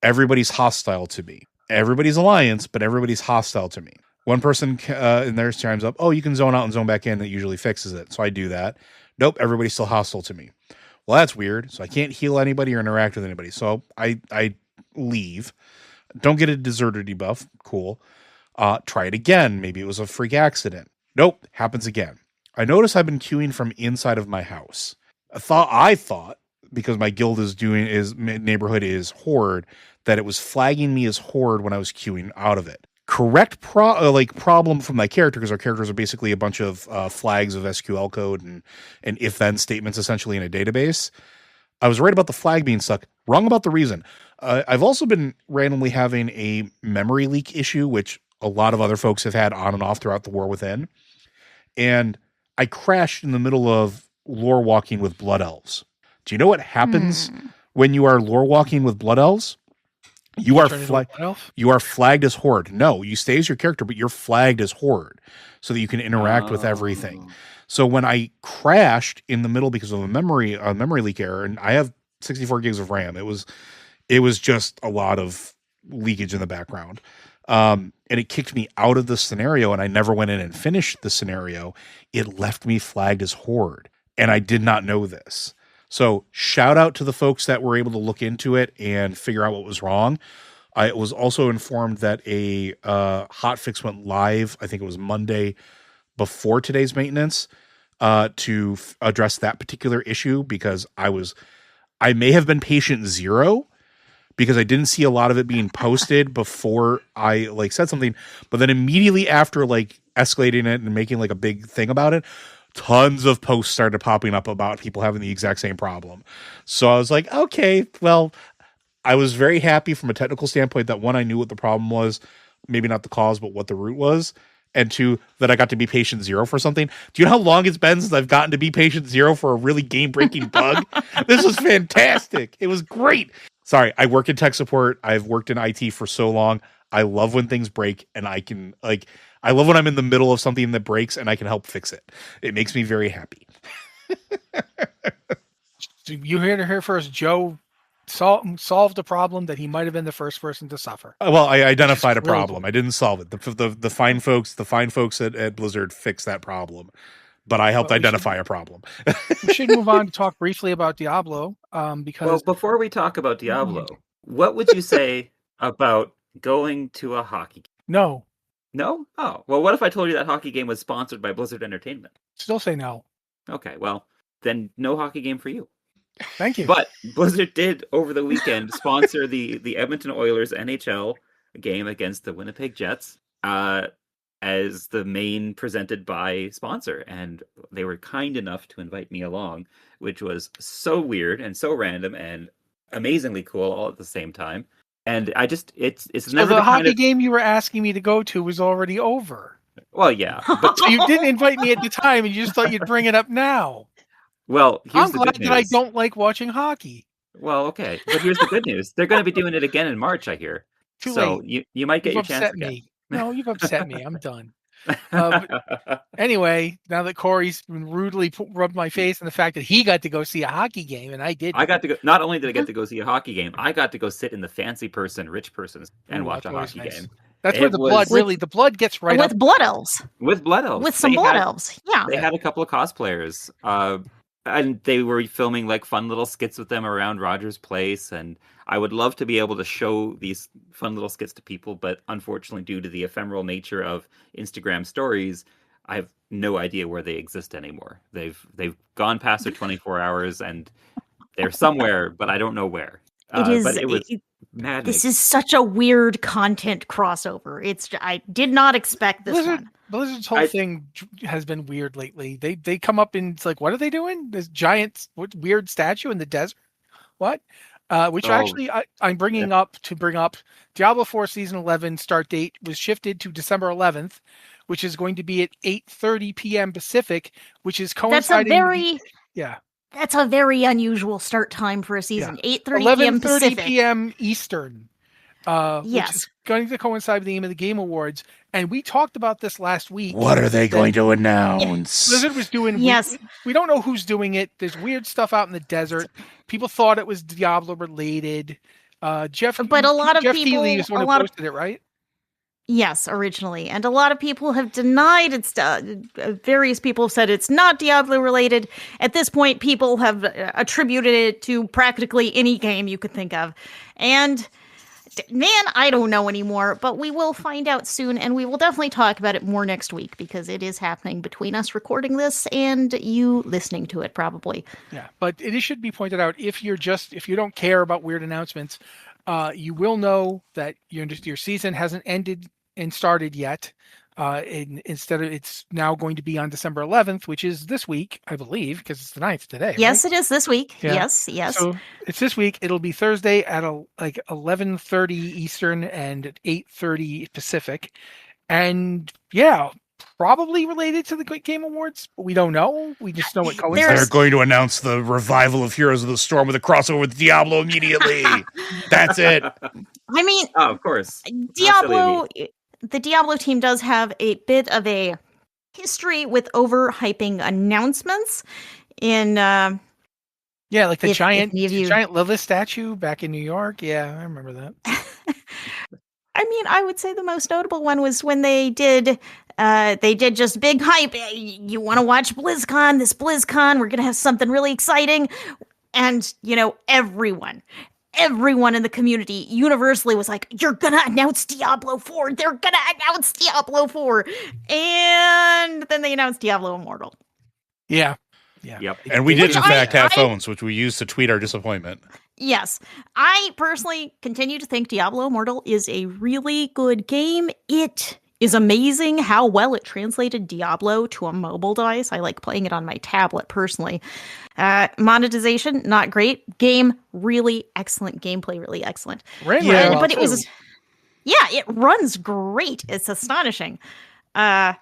everybody's hostile to me. Everybody's Alliance, but everybody's hostile to me. One person in there chimes up, "Oh, you can zone out and zone back in." That usually fixes it. So I do that. Nope, everybody's still hostile to me. Well, that's weird. So I can't heal anybody or interact with anybody. So I leave. Don't get a deserter debuff. Cool. Try it again. Maybe it was a freak accident. Nope, happens again. I notice I've been queuing from inside of my house. I thought because my guild neighborhood is Horde, that it was flagging me as Horde when I was queuing out of it. Correct problem from my character, because our characters are basically a bunch of flags of SQL code and if-then statements essentially in a database. I was right about the flag being stuck, wrong about the reason. I've also been randomly having a memory leak issue, which a lot of other folks have had on and off throughout the War Within. And I crashed in the middle of lore walking with Blood Elves. Do you know what happens when you are lore walking with Blood Elves? You are flagged as Horde. No, you stay as your character, but you're flagged as Horde so that you can interact with everything. So when I crashed in the middle because of a memory leak error, and I have 64 gigs of RAM, it was just a lot of leakage in the background. And it kicked me out of the scenario, and I never went in and finished the scenario. It left me flagged as Horde, and I did not know this. So shout out to the folks that were able to look into it and figure out what was wrong. I was also informed that a hotfix went live, I think it was Monday, before today's maintenance, to address that particular issue, because I was I may have been patient 0 because I didn't see a lot of it being posted before I like said something, but then immediately after like escalating it and making like a big thing about it, tons of posts started popping up about people having the exact same problem. So I was like, okay, well, I was very happy from a technical standpoint that 1, I knew what the problem was, maybe not the cause, but what the root was. And 2, that I got to be patient 0 for something. Do you know how long it's been since I've gotten to be patient 0 for a really game-breaking bug? This was fantastic. It was great. Sorry, I work in tech support. I've worked in IT for so long. I love when things break and I can I love when I'm in the middle of something that breaks and I can help fix it. It makes me very happy. You heard it here first. Joe solved a problem that he might have been the first person to suffer. Well, I identified a really problem. cool. I didn't solve it. The fine folks at Blizzard fixed that problem, but I helped identify a problem. We should move on to talk briefly about Diablo, because Well, before we talk about Diablo, what would you say about going to a hockey game? no, No? Oh, well, what if I told you that hockey game was sponsored by Blizzard Entertainment? still say no. Okay, well, then no hockey game for you. Thank you. But Blizzard did, over the weekend, sponsor the Edmonton Oilers NHL game against the Winnipeg Jets as the main presented by sponsor. And they were kind enough to invite me along, which was so weird and so random and amazingly cool all at the same time. And I just, it's so never the hockey kind of... game you were asking me to go to was already over. Well, yeah. But, So you didn't invite me at the time, and you just thought you'd bring it up now. well, here's I'm the glad good that I news. don't like watching hockey. Well, okay. But here's the good news. They're going to be doing it again in March, I hear. Too So late. you might get You've your chance upset again. me. No, you've upset me. I'm done. Anyway, now that Corey's been rudely rubbed my face in the fact that he got to go see a hockey game and I didn't. I got to go. Not only did I get to go see a hockey game, I got to go sit in the fancy person, rich person, and Ooh, watch a that's always hockey nice. game. That's where It the was- blood really, the blood gets right with up. blood elves. With blood elves. With some They blood had- elves. Yeah. They had a couple of cosplayers, and they were filming like fun little skits with them around Rogers Place. And I would love to be able to show these fun little skits to people, but unfortunately, due to the ephemeral nature of Instagram stories, I have no idea where they exist anymore. They've gone past their 24 hours and they're somewhere, but I don't know where. It is. But it was maddening. This is such a weird content crossover. I did not expect this one. Blizzard's whole thing has been weird lately. They come up and it's like, what are they doing? This giant weird statue in the desert? What? Actually I'm bringing up Diablo 4 Season 11 start date was shifted to December 11th, which is going to be at 8:30 p.m. Pacific, which is coinciding. That's a very unusual start time for a season. 8:30 p.m. 11:30 Pacific. p.m. Eastern. Yes. Which is going to coincide with the end of the Game Awards. And we talked about this last week. What are they going to announce? Blizzard was doing. Yes. We don't know who's doing it. There's weird stuff out in the desert. People thought it was Diablo related. Jeff, But a lot of Jeff people- Keighley is the one who posted it, right? Yes, originally. And a lot of people have denied it's various people have said it's not Diablo related. At this point, people have attributed it to practically any game you could think of. And man, I don't know anymore, but we will find out soon, and we will definitely talk about it more next week because it is happening between us recording this and you listening to it probably. Yeah, but it should be pointed out if you don't care about weird announcements, you will know that your season hasn't ended and started yet. Instead of it's now going to be on December 11th, which is this week, I believe, because it's the 9th today. Yes, right? it is this week. Yeah. Yes. So it's this week. It'll be Thursday at 11:30 Eastern and at 8:30 Pacific, and yeah, probably related to the Game Awards, but we don't know. We just know it coincides. They're going to announce the revival of Heroes of the Storm with a crossover with Diablo immediately. That's it. I mean, Oh, of course. The Diablo team does have a bit of a history with overhyping announcements in Yeah, like the If giant you- Lilith statue back in New York. Yeah, I remember that. I mean, I would say the most notable one was when they did just big hype. You want to watch BlizzCon? This BlizzCon, we're going to have something really exciting. And, everyone in the community universally was like, you're going to announce Diablo 4. They're going to announce Diablo 4. And then they announced Diablo Immortal. Yeah. Yeah. Yep. And we did, in fact, have I- phones, which we used to tweet our disappointment. Yes. I personally continue to think Diablo Immortal is a really good game. It is amazing how well it translated Diablo to a mobile device. I like playing it on my tablet personally. Monetization, not great. Game, really excellent. Gameplay, really excellent. Ran Yeah, really well, but it was, too. yeah, it runs great. It's astonishing. Yeah,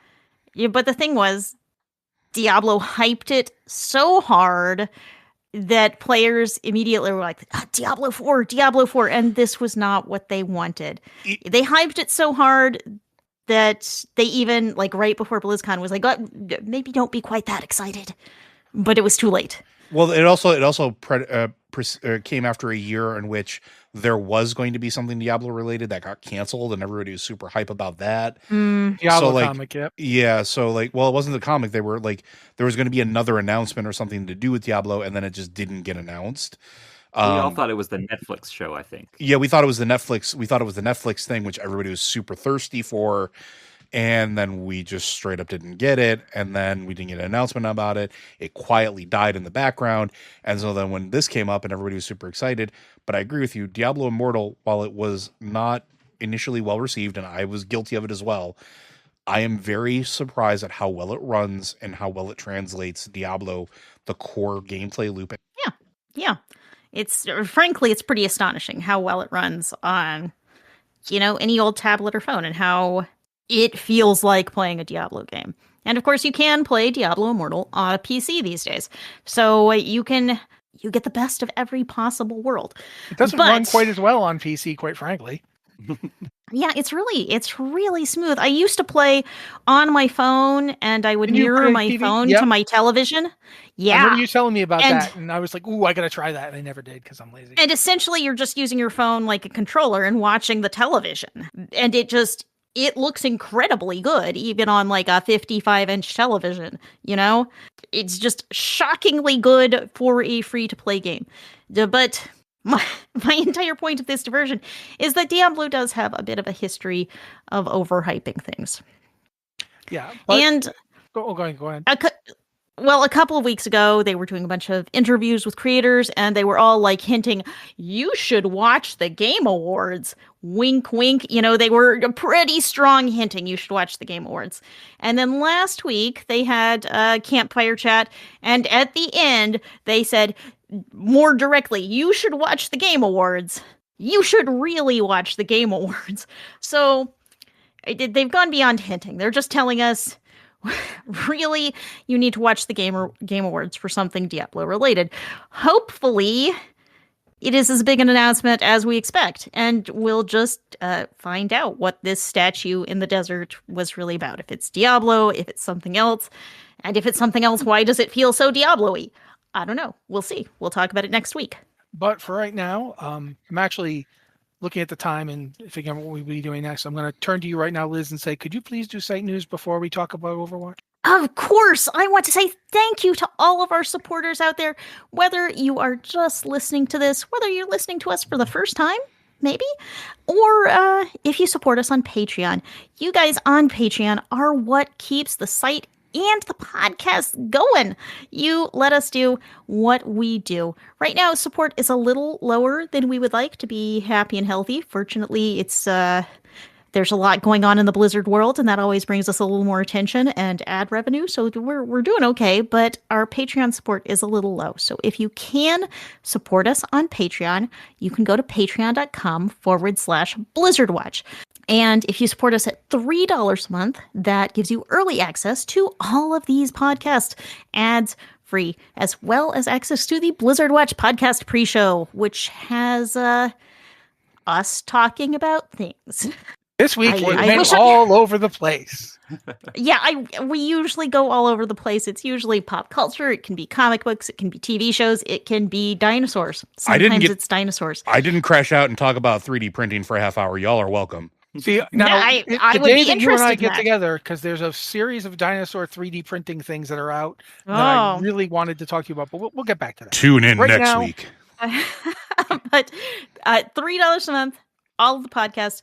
but the thing was, Diablo hyped it so hard that players immediately were like, Diablo 4, Diablo 4, and this was not what they wanted. They hyped it so hard that they even, like, right before BlizzCon was like, maybe don't be quite that excited. But it was too late. Well, it also came after a year in which there was going to be something Diablo related that got canceled, and everybody was super hype about that. Diablo comic, yep. Yeah, so like, well, it wasn't the comic. They were like, there was going to be another announcement or something to do with Diablo, and then it just didn't get announced. We all thought it was the Netflix show, I think. Yeah, we thought it was the Netflix. We thought it was the Netflix thing, which everybody was super thirsty for. And then we just straight up didn't get it. And then we didn't get an announcement about it. It quietly died in the background. And so then when this came up and everybody was super excited, but I agree with you, Diablo Immortal, while it was not initially well received, and I was guilty of it as well, I am very surprised at how well it runs and how well it translates Diablo, the core gameplay loop. Yeah. It's, frankly, it's pretty astonishing how well it runs on, any old tablet or phone, and how it feels like playing a Diablo game. And of course, you can play Diablo Immortal on a PC these days. So you get the best of every possible world. It doesn't run quite as well on PC, quite frankly. Yeah, it's really smooth. I used to play on my phone, and I would mirror my phone to my television. Yeah. I remember you telling me about that, and I was like, ooh, I gotta try that, and I never did because I'm lazy. And essentially, you're just using your phone like a controller and watching the television. And it looks incredibly good, even on like a 55-inch television, It's just shockingly good for a free-to-play game. But my entire point of this diversion is that Diablo does have a bit of a history of overhyping things. Yeah. And go ahead. A couple of weeks ago, they were doing a bunch of interviews with creators, and they were all like hinting, you should watch the Game Awards. Wink, wink. They were pretty strong hinting you should watch the Game Awards. And then last week, they had a campfire chat, and at the end, they said more directly, you should watch the Game Awards. You should really watch the Game Awards. So they've gone beyond hinting. They're just telling us, really, you need to watch the Game Awards for something Diablo related. Hopefully, it is as big an announcement as we expect, and we'll just find out what this statue in the desert was really about. If it's Diablo, if it's something else, and if it's something else, why does it feel so Diablo-y? I don't know. We'll see. We'll talk about it next week. But for right now, I'm actually looking at the time and figuring what we'll be doing next. I'm going to turn to you right now, Liz, and say, could you please do site news before we talk about Overwatch? Of course, I want to say thank you to all of our supporters out there, whether you are just listening to this, whether you're listening to us for the first time, maybe, or if you support us on Patreon. You guys on Patreon are what keeps the site and the podcast going. You let us do what we do. Right now, support is a little lower than we would like to be happy and healthy. Fortunately, it's there's a lot going on in the Blizzard world, and that always brings us a little more attention and ad revenue. So we're doing okay, but our Patreon support is a little low. So if you can support us on Patreon, you can go to patreon.com/BlizzardWatch. And if you support us at $3 a month, that gives you early access to all of these podcasts, ads free, as well as access to the Blizzard Watch podcast pre-show, which has us talking about things. This week, we went all over the place. Yeah, we usually go all over the place. It's usually pop culture. It can be comic books. It can be TV shows. It can be dinosaurs. Sometimes it's dinosaurs. I didn't crash out and talk about 3D printing for a half hour. Y'all are welcome. See, now, I the would day be that you and I interested in get that. together, because there's a series of dinosaur 3D printing things that are out that I really wanted to talk to you about, but we'll get back to that. Tune in Right next now- week. But $3 a month, all of the podcasts,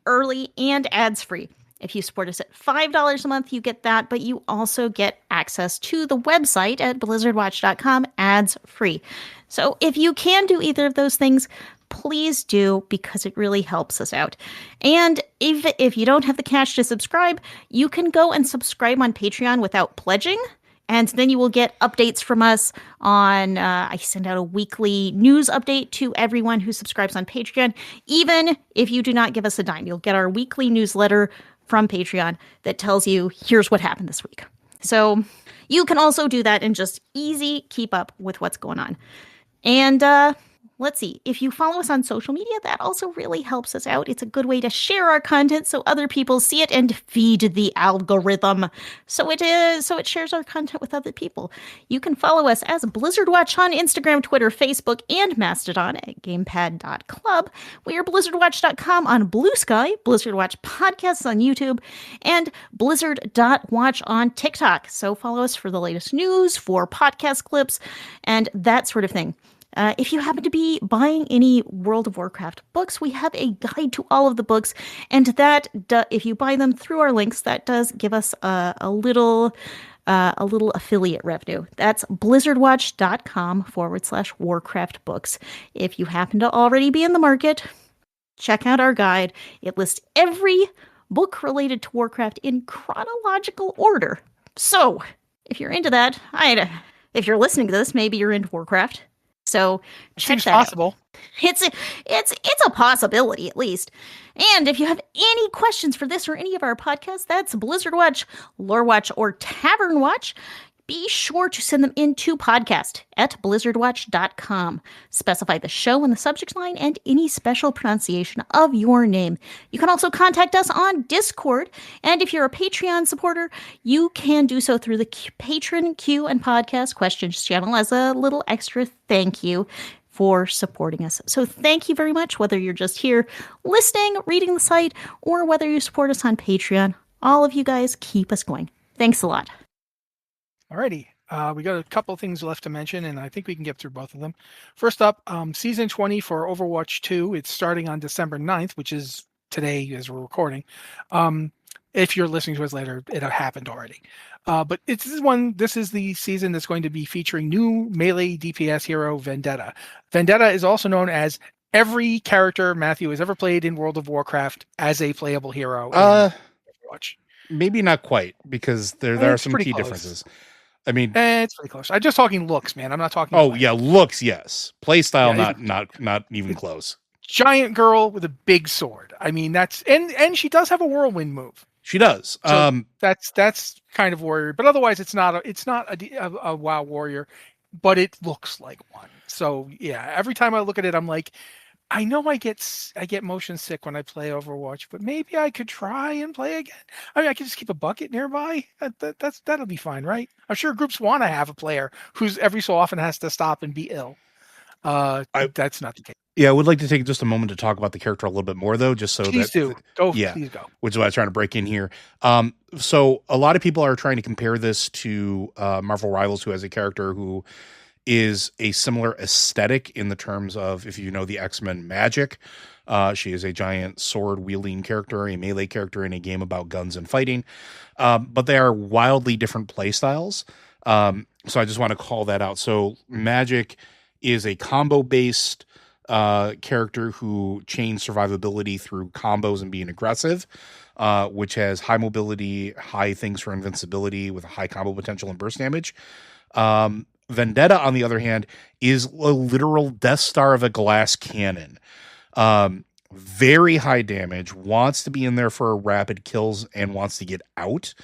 early and ads free. If you support us at $5 a month, you get that, but you also get access to the website at blizzardwatch.com ads free. So if you can do either of those things, please do, because it really helps us out. And if you don't have the cash to subscribe, you can go and subscribe on Patreon without pledging. And then you will get updates from us on, I send out a weekly news update to everyone who subscribes on Patreon. Even if you do not give us a dime, you'll get our weekly newsletter from Patreon that tells you, here's what happened this week. So you can also do that and just easy keep up with what's going on. And let's see, if you follow us on social media, that also really helps us out. It's a good way to share our content so other people see it and feed the algorithm. So it shares our content with other people. You can follow us as Blizzard Watch on Instagram, Twitter, Facebook, and Mastodon at gamepad.club. We are blizzardwatch.com on Blue Sky, Blizzard Watch podcasts on YouTube, and blizzard.watch on TikTok. So follow us for the latest news, for podcast clips, and that sort of thing. If you happen to be buying any World of Warcraft books, we have a guide to all of the books, and that if you buy them through our links, that does give us a little affiliate revenue. That's blizzardwatch.com/Warcraft books. If you happen to already be in the market, check out our guide. It lists every book related to Warcraft in chronological order. So if you're into that, if you're listening to this, maybe you're into Warcraft. So check Seems that possible. out. It's a possibility, at least. And if you have any questions for this or any of our podcasts, that's Blizzard Watch, Lore Watch, or Tavern Watch. Be sure to send them in to podcast@blizzardwatch.com. Specify the show in the subject line and any special pronunciation of your name. You can also contact us on Discord. And if you're a Patreon supporter, you can do so through the Patron Q and Podcast Questions channel as a little extra thank you for supporting us. So thank you very much, whether you're just here listening, reading the site, or whether you support us on Patreon. All of you guys keep us going. Thanks a lot. Alrighty. We got a couple things left to mention, and I think we can get through both of them. First up, Season 20 for Overwatch 2. It's starting on December 9th, which is today as we're recording. If you're listening to us later, it happened already. But this is the season that's going to be featuring new melee DPS hero Vendetta. Vendetta is also known as every character Matthew has ever played in World of Warcraft as a playable hero in Overwatch. Maybe not quite, because there are some key differences. I mean, it's pretty close. I'm just talking looks, man. I'm not talking. Oh yeah, looks, yes. Play style, not even close. Giant girl with a big sword. I mean, that's and she does have a whirlwind move. She does. So that's kind of warrior, but otherwise it's not a WoW warrior, but it looks like one. So yeah, every time I look at it, I'm like, I know I get motion sick when I play Overwatch, but maybe I could try and play again. I mean, I could just keep a bucket nearby. That'll be fine, right? I'm sure groups want to have a player who's every so often has to stop and be ill. That's not the case. Yeah, I would like to take just a moment to talk about the character a little bit more, though, just so please do. Please go. Which is why I was trying to break in here. So a lot of people are trying to compare this to Marvel Rivals, who has a character who is a similar aesthetic in the terms of, if you know the X-Men Magic, she is a giant sword-wielding character, a melee character in a game about guns and fighting. But they are wildly different play styles. So I just want to call that out. So Magic is a combo-based character who chains survivability through combos and being aggressive, which has high mobility, high things for invincibility with a high combo potential and burst damage. Vendetta, on the other hand, is a literal Death Star of a glass cannon. Very high damage, wants to be in there for rapid kills and wants to get out.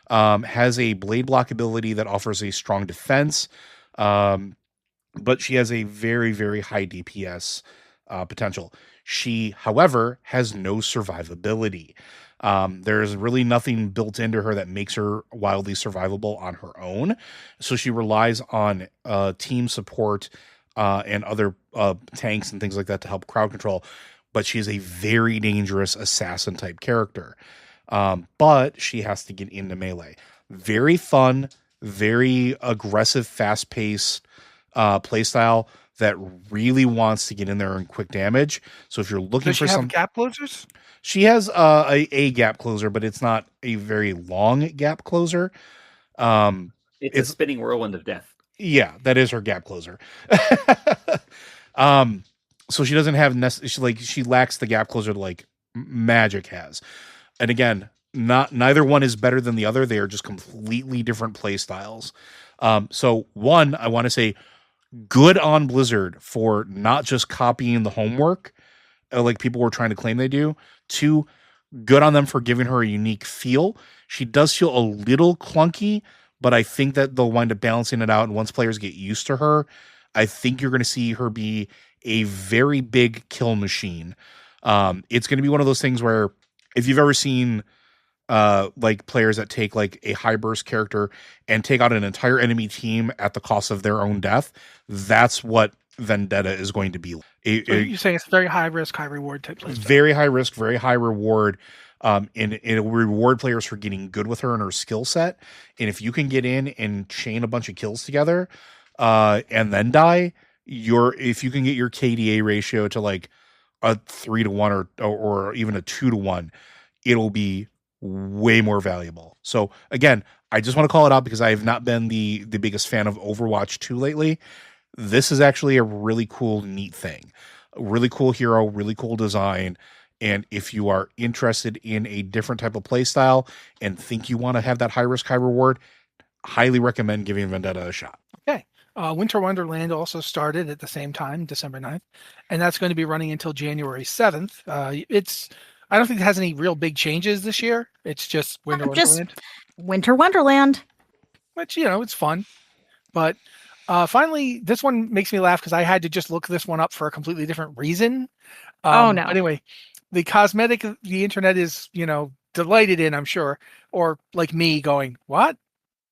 Has a blade block ability that offers a strong defense. But she has a very, very high DPS potential. She, however, has no survivability. There's really nothing built into her that makes her wildly survivable on her own. So she relies on team support and other tanks and things like that to help crowd control. But she's a very dangerous assassin type character. But she has to get into melee. Very fun, very aggressive, fast-paced playstyle that really wants to get in there and quick damage. So if you're looking for some gap closers, She has a gap closer, but it's not a very long gap closer. It's a spinning whirlwind of death. Yeah, that is her gap closer. So she doesn't have she lacks the gap closer like Magic has. And again, neither one is better than the other. They are just completely different play styles. So one, I want to say good on Blizzard for not just copying the homework like people were trying to claim they do. Two, good on them for giving her a unique feel. She does feel a little clunky, but I think that they'll wind up balancing it out. And once players get used to her, I think you're going to see her be a very big kill machine. It's going to be one of those things where if you've ever seen like players that take like a high burst character and take out an entire enemy team at the cost of their own death, that's what Vendetta is going to be. You're saying it's very high risk, high reward type play. Very high risk, very high reward. And it'll reward players for getting good with her and her skill set. And if you can get in and chain a bunch of kills together, and then die, if you can get your KDA ratio to like a 3-to-1 or even a 2-to-1, it'll be way more valuable. So again, I just want to call it out because I have not been the biggest fan of Overwatch 2 lately. This is actually a really cool, neat thing. A really cool hero, really cool design. And if you are interested in a different type of play style and think you want to have that high risk, high reward, highly recommend giving Vendetta a shot. Okay. Winter Wonderland also started at the same time, December 9th, and that's going to be running until January 7th. I don't think it has any real big changes this year. It's just Winter Wonderland. Winter Wonderland. Which, it's fun. But finally, this one makes me laugh because I had to just look this one up for a completely different reason. Oh, no. Anyway, the cosmetic the internet is, delighted in, I'm sure, or like me going, what?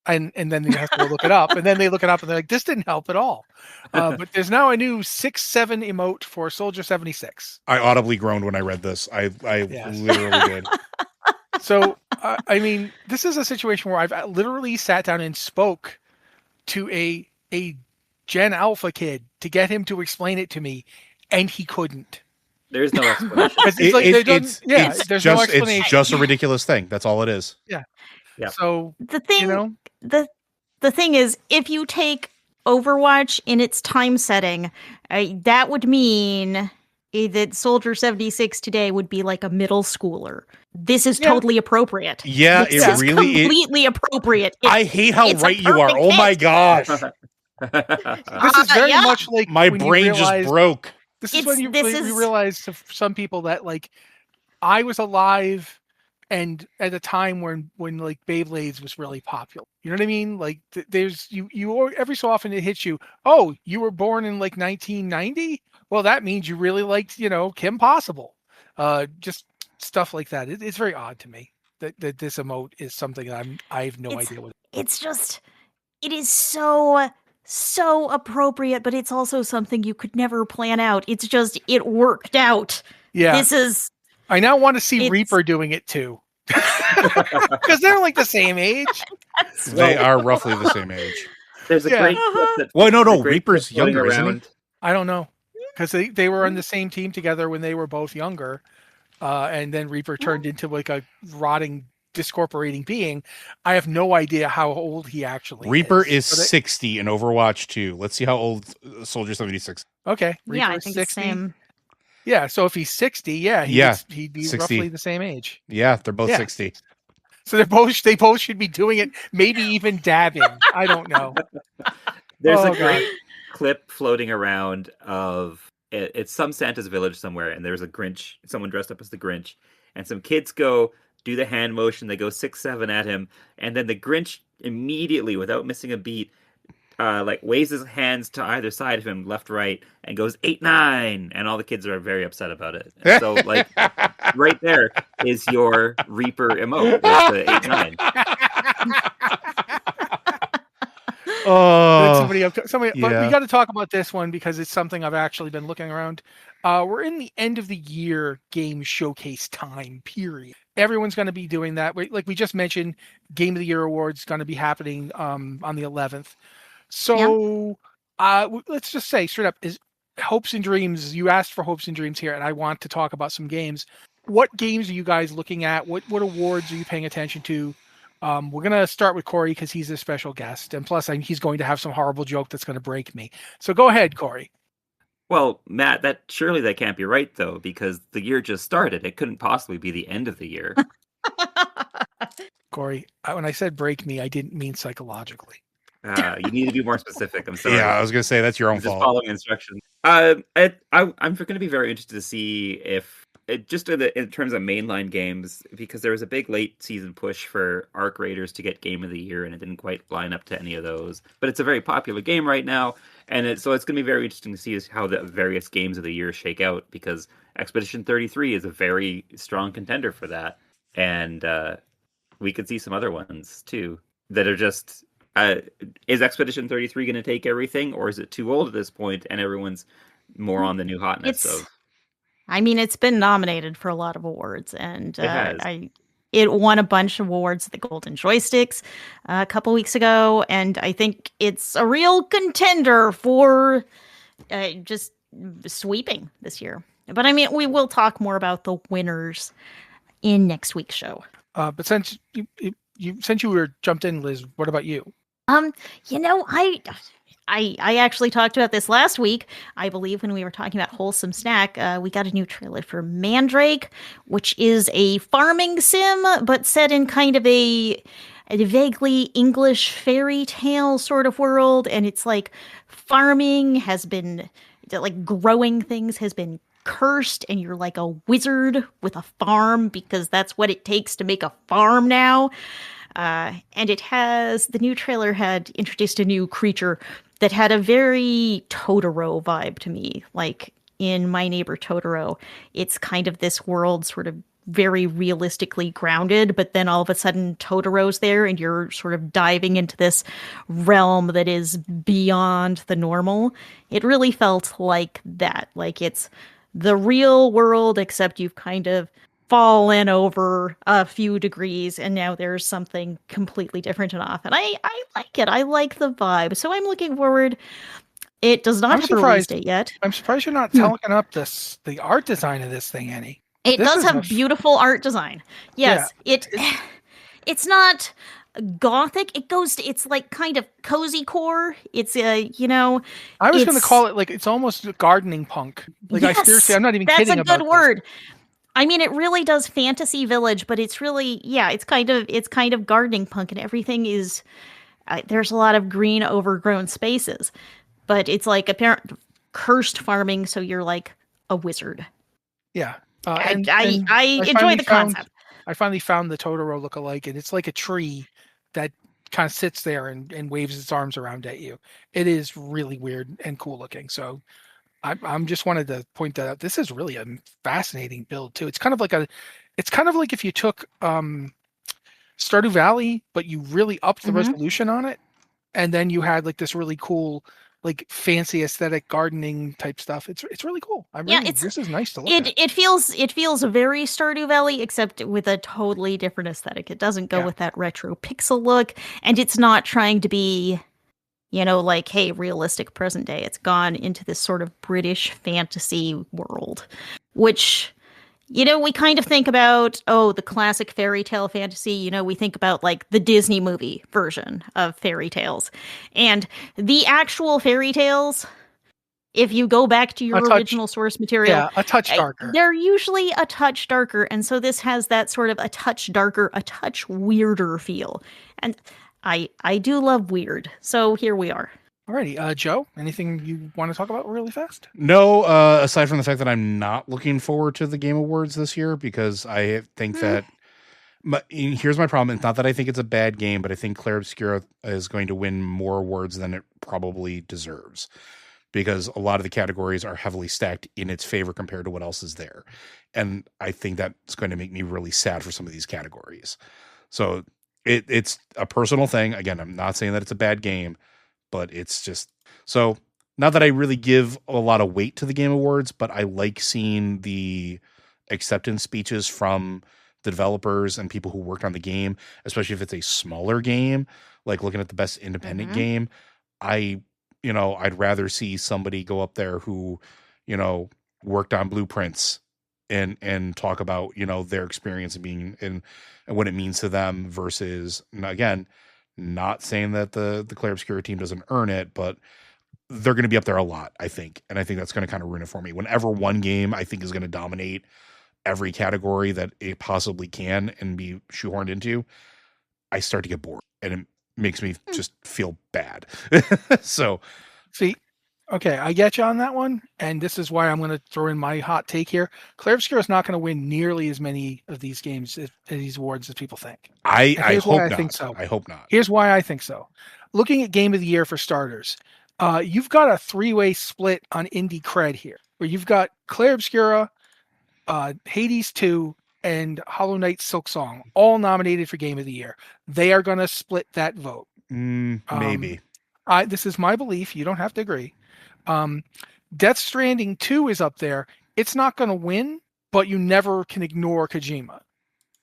And then they have to go look it up. And then they look it up and they're like, this didn't help at all. But there's now a new 6-7 emote for Soldier 76. I audibly groaned when I read this. I literally did. So, this is a situation where I've literally sat down and spoke to a Gen Alpha kid to get him to explain it to me, and he couldn't. There's no explanation. There's no explanation. It's just a ridiculous thing. That's all it is. Yeah. Yeah. So the thing, the thing is, if you take Overwatch in its time setting, that would mean that Soldier 76 today would be like a middle schooler. This is totally appropriate. Yeah, this is completely appropriate. I hate how right you are. Oh my gosh. This is very much like my brain just broke. This is when you realize to some people that like I was alive and at a time when like Beyblades was really popular. You know what I mean? Like there's you every so often it hits you. Oh, you were born in like 1990? Well, that means you really liked, Kim Possible. Just stuff like that. It's very odd to me that this emote is something that I have no idea what. It's just, it is so appropriate, but it's also something you could never plan out. It's just, it worked out. Yeah. I now want to see Reaper doing it too. Because they're like the same age. They are roughly the same age. There's a great clip that... Well, no, Reaper's younger, isn't he? I don't know. Because they were on the same team together when they were both younger. And then Reaper turned into like a rotting, discorporating being. I have no idea how old he actually Reaper is 60 in Overwatch 2. Let's see how old Soldier 76. Okay. Reaper I think 60. It's the same. Yeah, so if he's 60, he'd be 60. Roughly the same age. Yeah, they're both 60. So they both should be doing it, maybe even dabbing. I don't know. There's a great clip floating around of it's some Santa's village somewhere, and there's a Grinch, someone dressed up as the Grinch, and some kids go do the hand motion, they go 6-7 at him, and then the Grinch immediately, without missing a beat, waves his hands to either side of him, left, right, and goes 8-9, and all the kids are very upset about it. And so, right there is your Reaper emote. That's the 8-9. Somebody, but we got to talk about this one because it's something I've actually been looking around. We're in the end of the year game showcase time period. Everyone's going to be doing that. Like we just mentioned, Game of the Year awards going to be happening on the 11th. So let's just say straight up is hopes and dreams. You asked for hopes and dreams here, and I want to talk about some games. what games are you guys looking at? What awards are you paying attention to? We're gonna start with Corey because he's a special guest, and plus he's going to have some horrible joke that's going to break me. So go ahead, Corey. Well, Matt, that can't be right though, because the year just started. It couldn't possibly be the end of the year. Corey, when I said break me, I didn't mean psychologically. You need to be more specific. I'm sorry. Yeah, I was gonna say that's your own I'm just fault. following instructions. I'm going to be very interested to see if just in terms of mainline games, because there was a big late season push for Arc Raiders to get Game of the Year, and it didn't quite line up to any of those. But it's a very popular game right now, and so it's going to be very interesting to see how the various games of the year shake out, because Expedition 33 is a very strong contender for that, and we could see some other ones too that are just. Is Expedition 33 going to take everything, or is it too old at this point and everyone's more on the new hotness of? I mean, it's been nominated for a lot of awards, and It won a bunch of awards at the Golden Joysticks a couple weeks ago, and I think it's a real contender for just sweeping this year. But I mean, we will talk more about the winners in next week's show. But since you were jumped in, Liz, what about you? You know, I actually talked about this last week, I believe, when we were talking about Wholesome Snack. We got a new trailer for Mandrake, which is a farming sim, but set in kind of a vaguely English fairy tale sort of world. And it's like farming has been, like growing things has been cursed, and you're like a wizard with a farm because that's what it takes to make a farm now. And the new trailer had introduced a new creature that had a very Totoro vibe to me. Like in My Neighbor Totoro, it's kind of this world sort of very realistically grounded, but then all of a sudden Totoro's there and you're sort of diving into this realm that is beyond the normal. It really felt like that. Like it's the real world, except you've kind of fallen over a few degrees and now there's something completely different and off. And I like it. I like the vibe. So I'm looking forward. It does not have a release date yet. I'm surprised you're not talking up the art design of this thing any. It does have beautiful art design. Yes, yeah. It's not gothic. It's like kind of cozy core. It's I was going to call it like it's almost gardening punk. Like yes, I seriously, I'm not even kidding about this. That's a good word. I mean, it really does fantasy village, but it's really, it's kind of gardening punk, and everything is, there's a lot of green overgrown spaces, but it's like apparent cursed farming. So you're like a wizard. Yeah. I enjoy the concept. I finally found the Totoro lookalike, and it's like a tree that kind of sits there and waves its arms around at you. It is really weird and cool looking. So I'm just wanted to point that out. This is really a fascinating build too. It's kind of like if you took Stardew Valley, but you really upped the resolution on it, and then you had like this really cool, like fancy aesthetic gardening type stuff. It's really cool. This is nice to look at. It feels very Stardew Valley, except with a totally different aesthetic. It doesn't go with that retro pixel look, and it's not trying to be, like, hey, realistic present day. It's gone into this sort of British fantasy world, which, we kind of think about, the classic fairy tale fantasy. We think about like the Disney movie version of fairy tales. And the actual fairy tales, if you go back to your original source material, a touch darker. They're usually a touch darker. And so this has that sort of a touch darker, a touch weirder feel. And I do love weird. So here we are. Alrighty, Joe, anything you want to talk about really fast? No, aside from the fact that I'm not looking forward to the Game Awards this year, because I think that here's my problem. It's not that I think it's a bad game, but I think Clair Obscura is going to win more awards than it probably deserves, because a lot of the categories are heavily stacked in its favor compared to what else is there. And I think that's going to make me really sad for some of these categories. So it's a personal thing. Again, I'm not saying that it's a bad game, but it's just so not that I really give a lot of weight to the Game Awards, but I like seeing the acceptance speeches from the developers and people who worked on the game, especially if it's a smaller game, like looking at the best independent game. I'd rather see somebody go up there who, worked on blueprints and talk about, you know, their experience of being in and what it means to them versus, again, not saying that the Claire Obscura team doesn't earn it, but they're going to be up there a lot, I think. And I think that's going to kind of ruin it for me. Whenever one game I think is going to dominate every category that it possibly can and be shoehorned into, I start to get bored and it makes me just feel bad. So, see, okay, I get you on that one, and this is why I'm going to throw in my hot take here. Claire Obscura is not going to win nearly as many of these games, these awards, as people think. I hope not. Think so. I hope not. Here's why I think so. Looking at Game of the Year for starters, you've got a three-way split on indie cred here, where you've got Claire Obscura, Hades 2, and Hollow Knight Silk Song, all nominated for Game of the Year. They are going to split that vote. Maybe. This is my belief. You don't have to agree. Death Stranding 2 is up there. It's not going to win, but you never can ignore Kojima.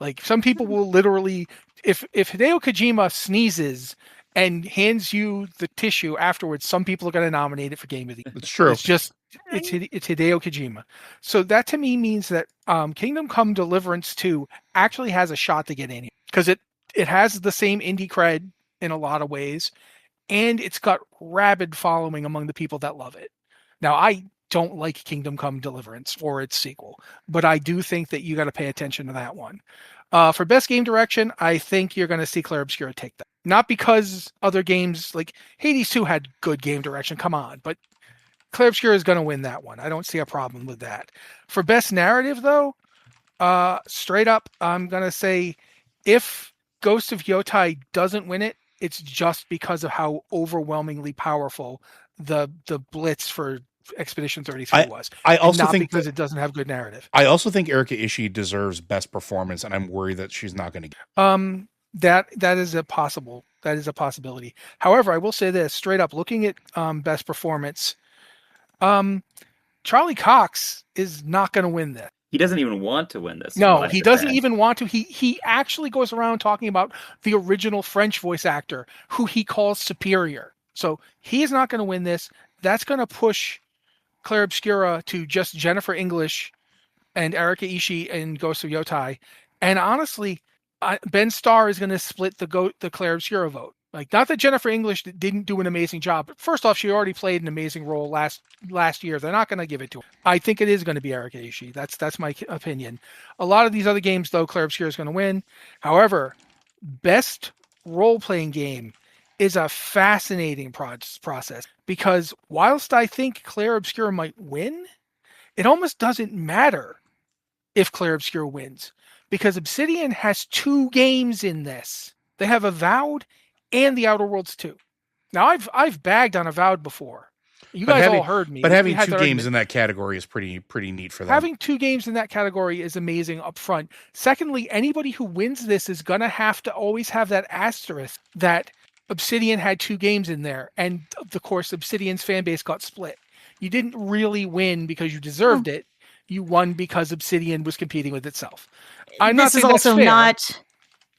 Like, some people will literally, if Hideo Kojima sneezes and hands you the tissue afterwards, some people are going to nominate it for Game of the Year. It's true. It's just, it's Hideo Kojima. So that to me means that Kingdom Come Deliverance 2 actually has a shot to get in here, because it has the same indie cred in a lot of ways, and it's got rabid following among the people that love it. Now, I don't like Kingdom Come Deliverance or its sequel, but I do think that you got to pay attention to that one. For best game direction, I think you're going to see Claire Obscura take that. Not because other games like Hades 2 had good game direction, come on, but Claire Obscura is going to win that one. I don't see a problem with that. For best narrative, though, straight up, I'm going to say if Ghost of Yotai doesn't win it, it's just because of how overwhelmingly powerful the Blitz for Expedition 33 was. I also not think because it doesn't have good narrative. I also think Erika Ishii deserves best performance, and I'm worried that she's not going to get. That is a possibility. However, I will say this straight up: looking at best performance, Charlie Cox is not going to win this. He doesn't even want to win this. No, he doesn't even want to. He actually goes around talking about the original French voice actor, who he calls superior. So he is not going to win this. That's going to push Claire Obscura to just Jennifer English and Erika Ishii and Ghost of Yotai. And honestly, Ben Starr is going to split the Claire Obscura vote. Like, not that Jennifer English didn't do an amazing job, but first off, she already played an amazing role last year. They're not going to give it to her. I think it is going to be Erika Ishii. That's my opinion. A lot of these other games, though, Claire Obscura is going to win. However, best role-playing game is a fascinating process, because whilst I think Claire Obscura might win, it almost doesn't matter if Claire Obscura wins, because Obsidian has 2 games in this. They have Avowed and The Outer Worlds 2. Now, I've bagged on Avowed before. You guys all heard me. But having 2 games in that category is pretty neat for them. Having 2 games in that category is amazing up front. Secondly, anybody who wins this is going to have to always have that asterisk that Obsidian had 2 games in there, and of course, Obsidian's fan base got split. You didn't really win because you deserved it. You won because Obsidian was competing with itself.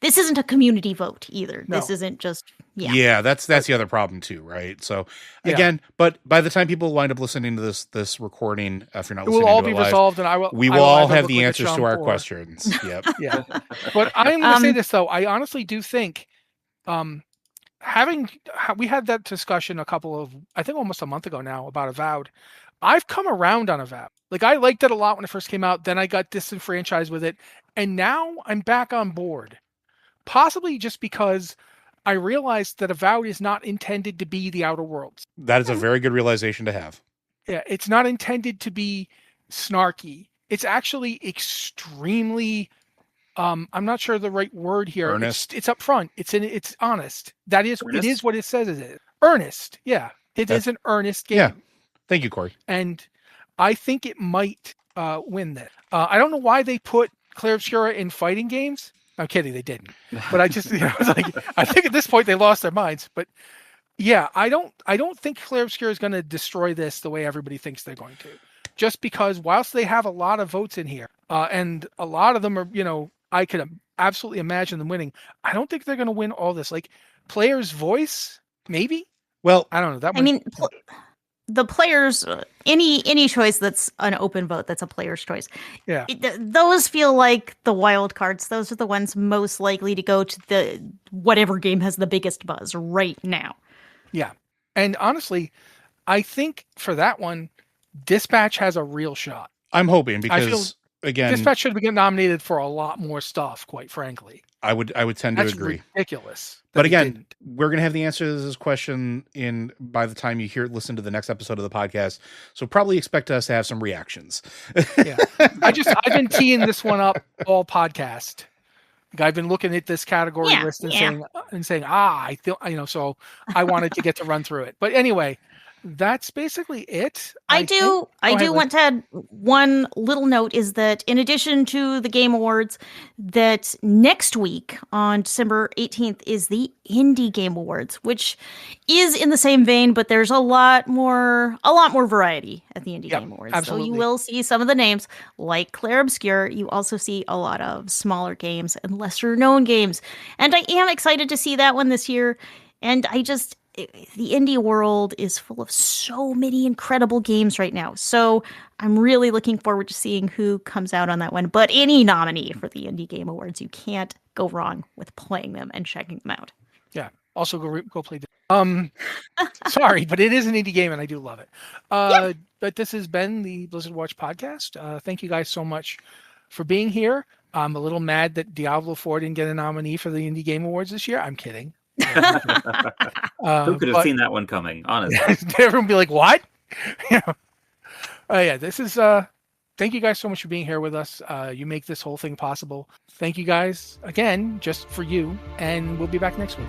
This isn't a community vote either. No. This isn't just that's the other problem too, right? So again, but by the time people wind up listening to this recording, if you're not listening, it will all be resolved, and we will all have the answers to our questions. Yep. Yeah. But I'm going to say this though. I honestly do think, we had that discussion I think almost a month ago now about Avowed. I've come around on Avowed. Like, I liked it a lot when it first came out. Then I got disenfranchised with it, and now I'm back on board. Possibly just because I realized that Avowed is not intended to be The Outer Worlds. That is a very good realization to have. Yeah, it's not intended to be snarky. It's actually extremely, I'm not sure the right word here. Earnest. It's up front. It's honest. That is, earnest? It is what it says it is. Earnest. Yeah. It is an earnest game. Yeah. Thank you, Corey. And I think it might win that. I don't know why they put Claire Obscura in fighting games. I'm kidding, they didn't. But I just, I was like, I think at this point they lost their minds. But yeah, I don't think Claire Obscura is going to destroy this the way everybody thinks they're going to. Just because whilst they have a lot of votes in here, and a lot of them are, I could absolutely imagine them winning. I don't think they're going to win all this. Like, Player's Voice, maybe. Well, I don't know. the players, any choice that's an open vote, that's a player's choice. Yeah. Those feel like the wild cards. Those are the ones most likely to go to the whatever game has the biggest buzz right now. Yeah. And honestly, I think for that one, Dispatch has a real shot. I'm hoping I feel because again, Dispatch should get nominated for a lot more stuff, quite frankly. I would tend That's to agree. ridiculous. But it again, didn't. we're gonna have the answer to this question by the time you listen to the next episode of the podcast. So probably expect us to have some reactions. Yeah. I've been teeing this one up all podcast. Like I've been looking at this category list and saying, I feel, so I wanted to get to run through it. But anyway, that's basically it. I do want to add one little note is that in addition to the Game Awards, that next week on December 18th is the Indie Game Awards, which is in the same vein, but there's a lot more variety at the Indie Game Awards. Absolutely. So you will see some of the names like Claire Obscure. You also see a lot of smaller games and lesser known games. And I am excited to see that one this year. And the indie world is full of so many incredible games right now. So I'm really looking forward to seeing who comes out on that one. But any nominee for the Indie Game Awards, you can't go wrong with playing them and checking them out. Yeah. Also go play. Sorry, but it is an indie game and I do love it. But this has been the Blizzard Watch podcast. Thank you guys so much for being here. I'm a little mad that Diablo 4 didn't get a nominee for the Indie Game Awards this year. I'm kidding. Who could have seen that one coming? Honestly, everyone would be like, "What?" This is. Thank you guys so much for being here with us. You make this whole thing possible. Thank you guys again, just for you, and we'll be back next week.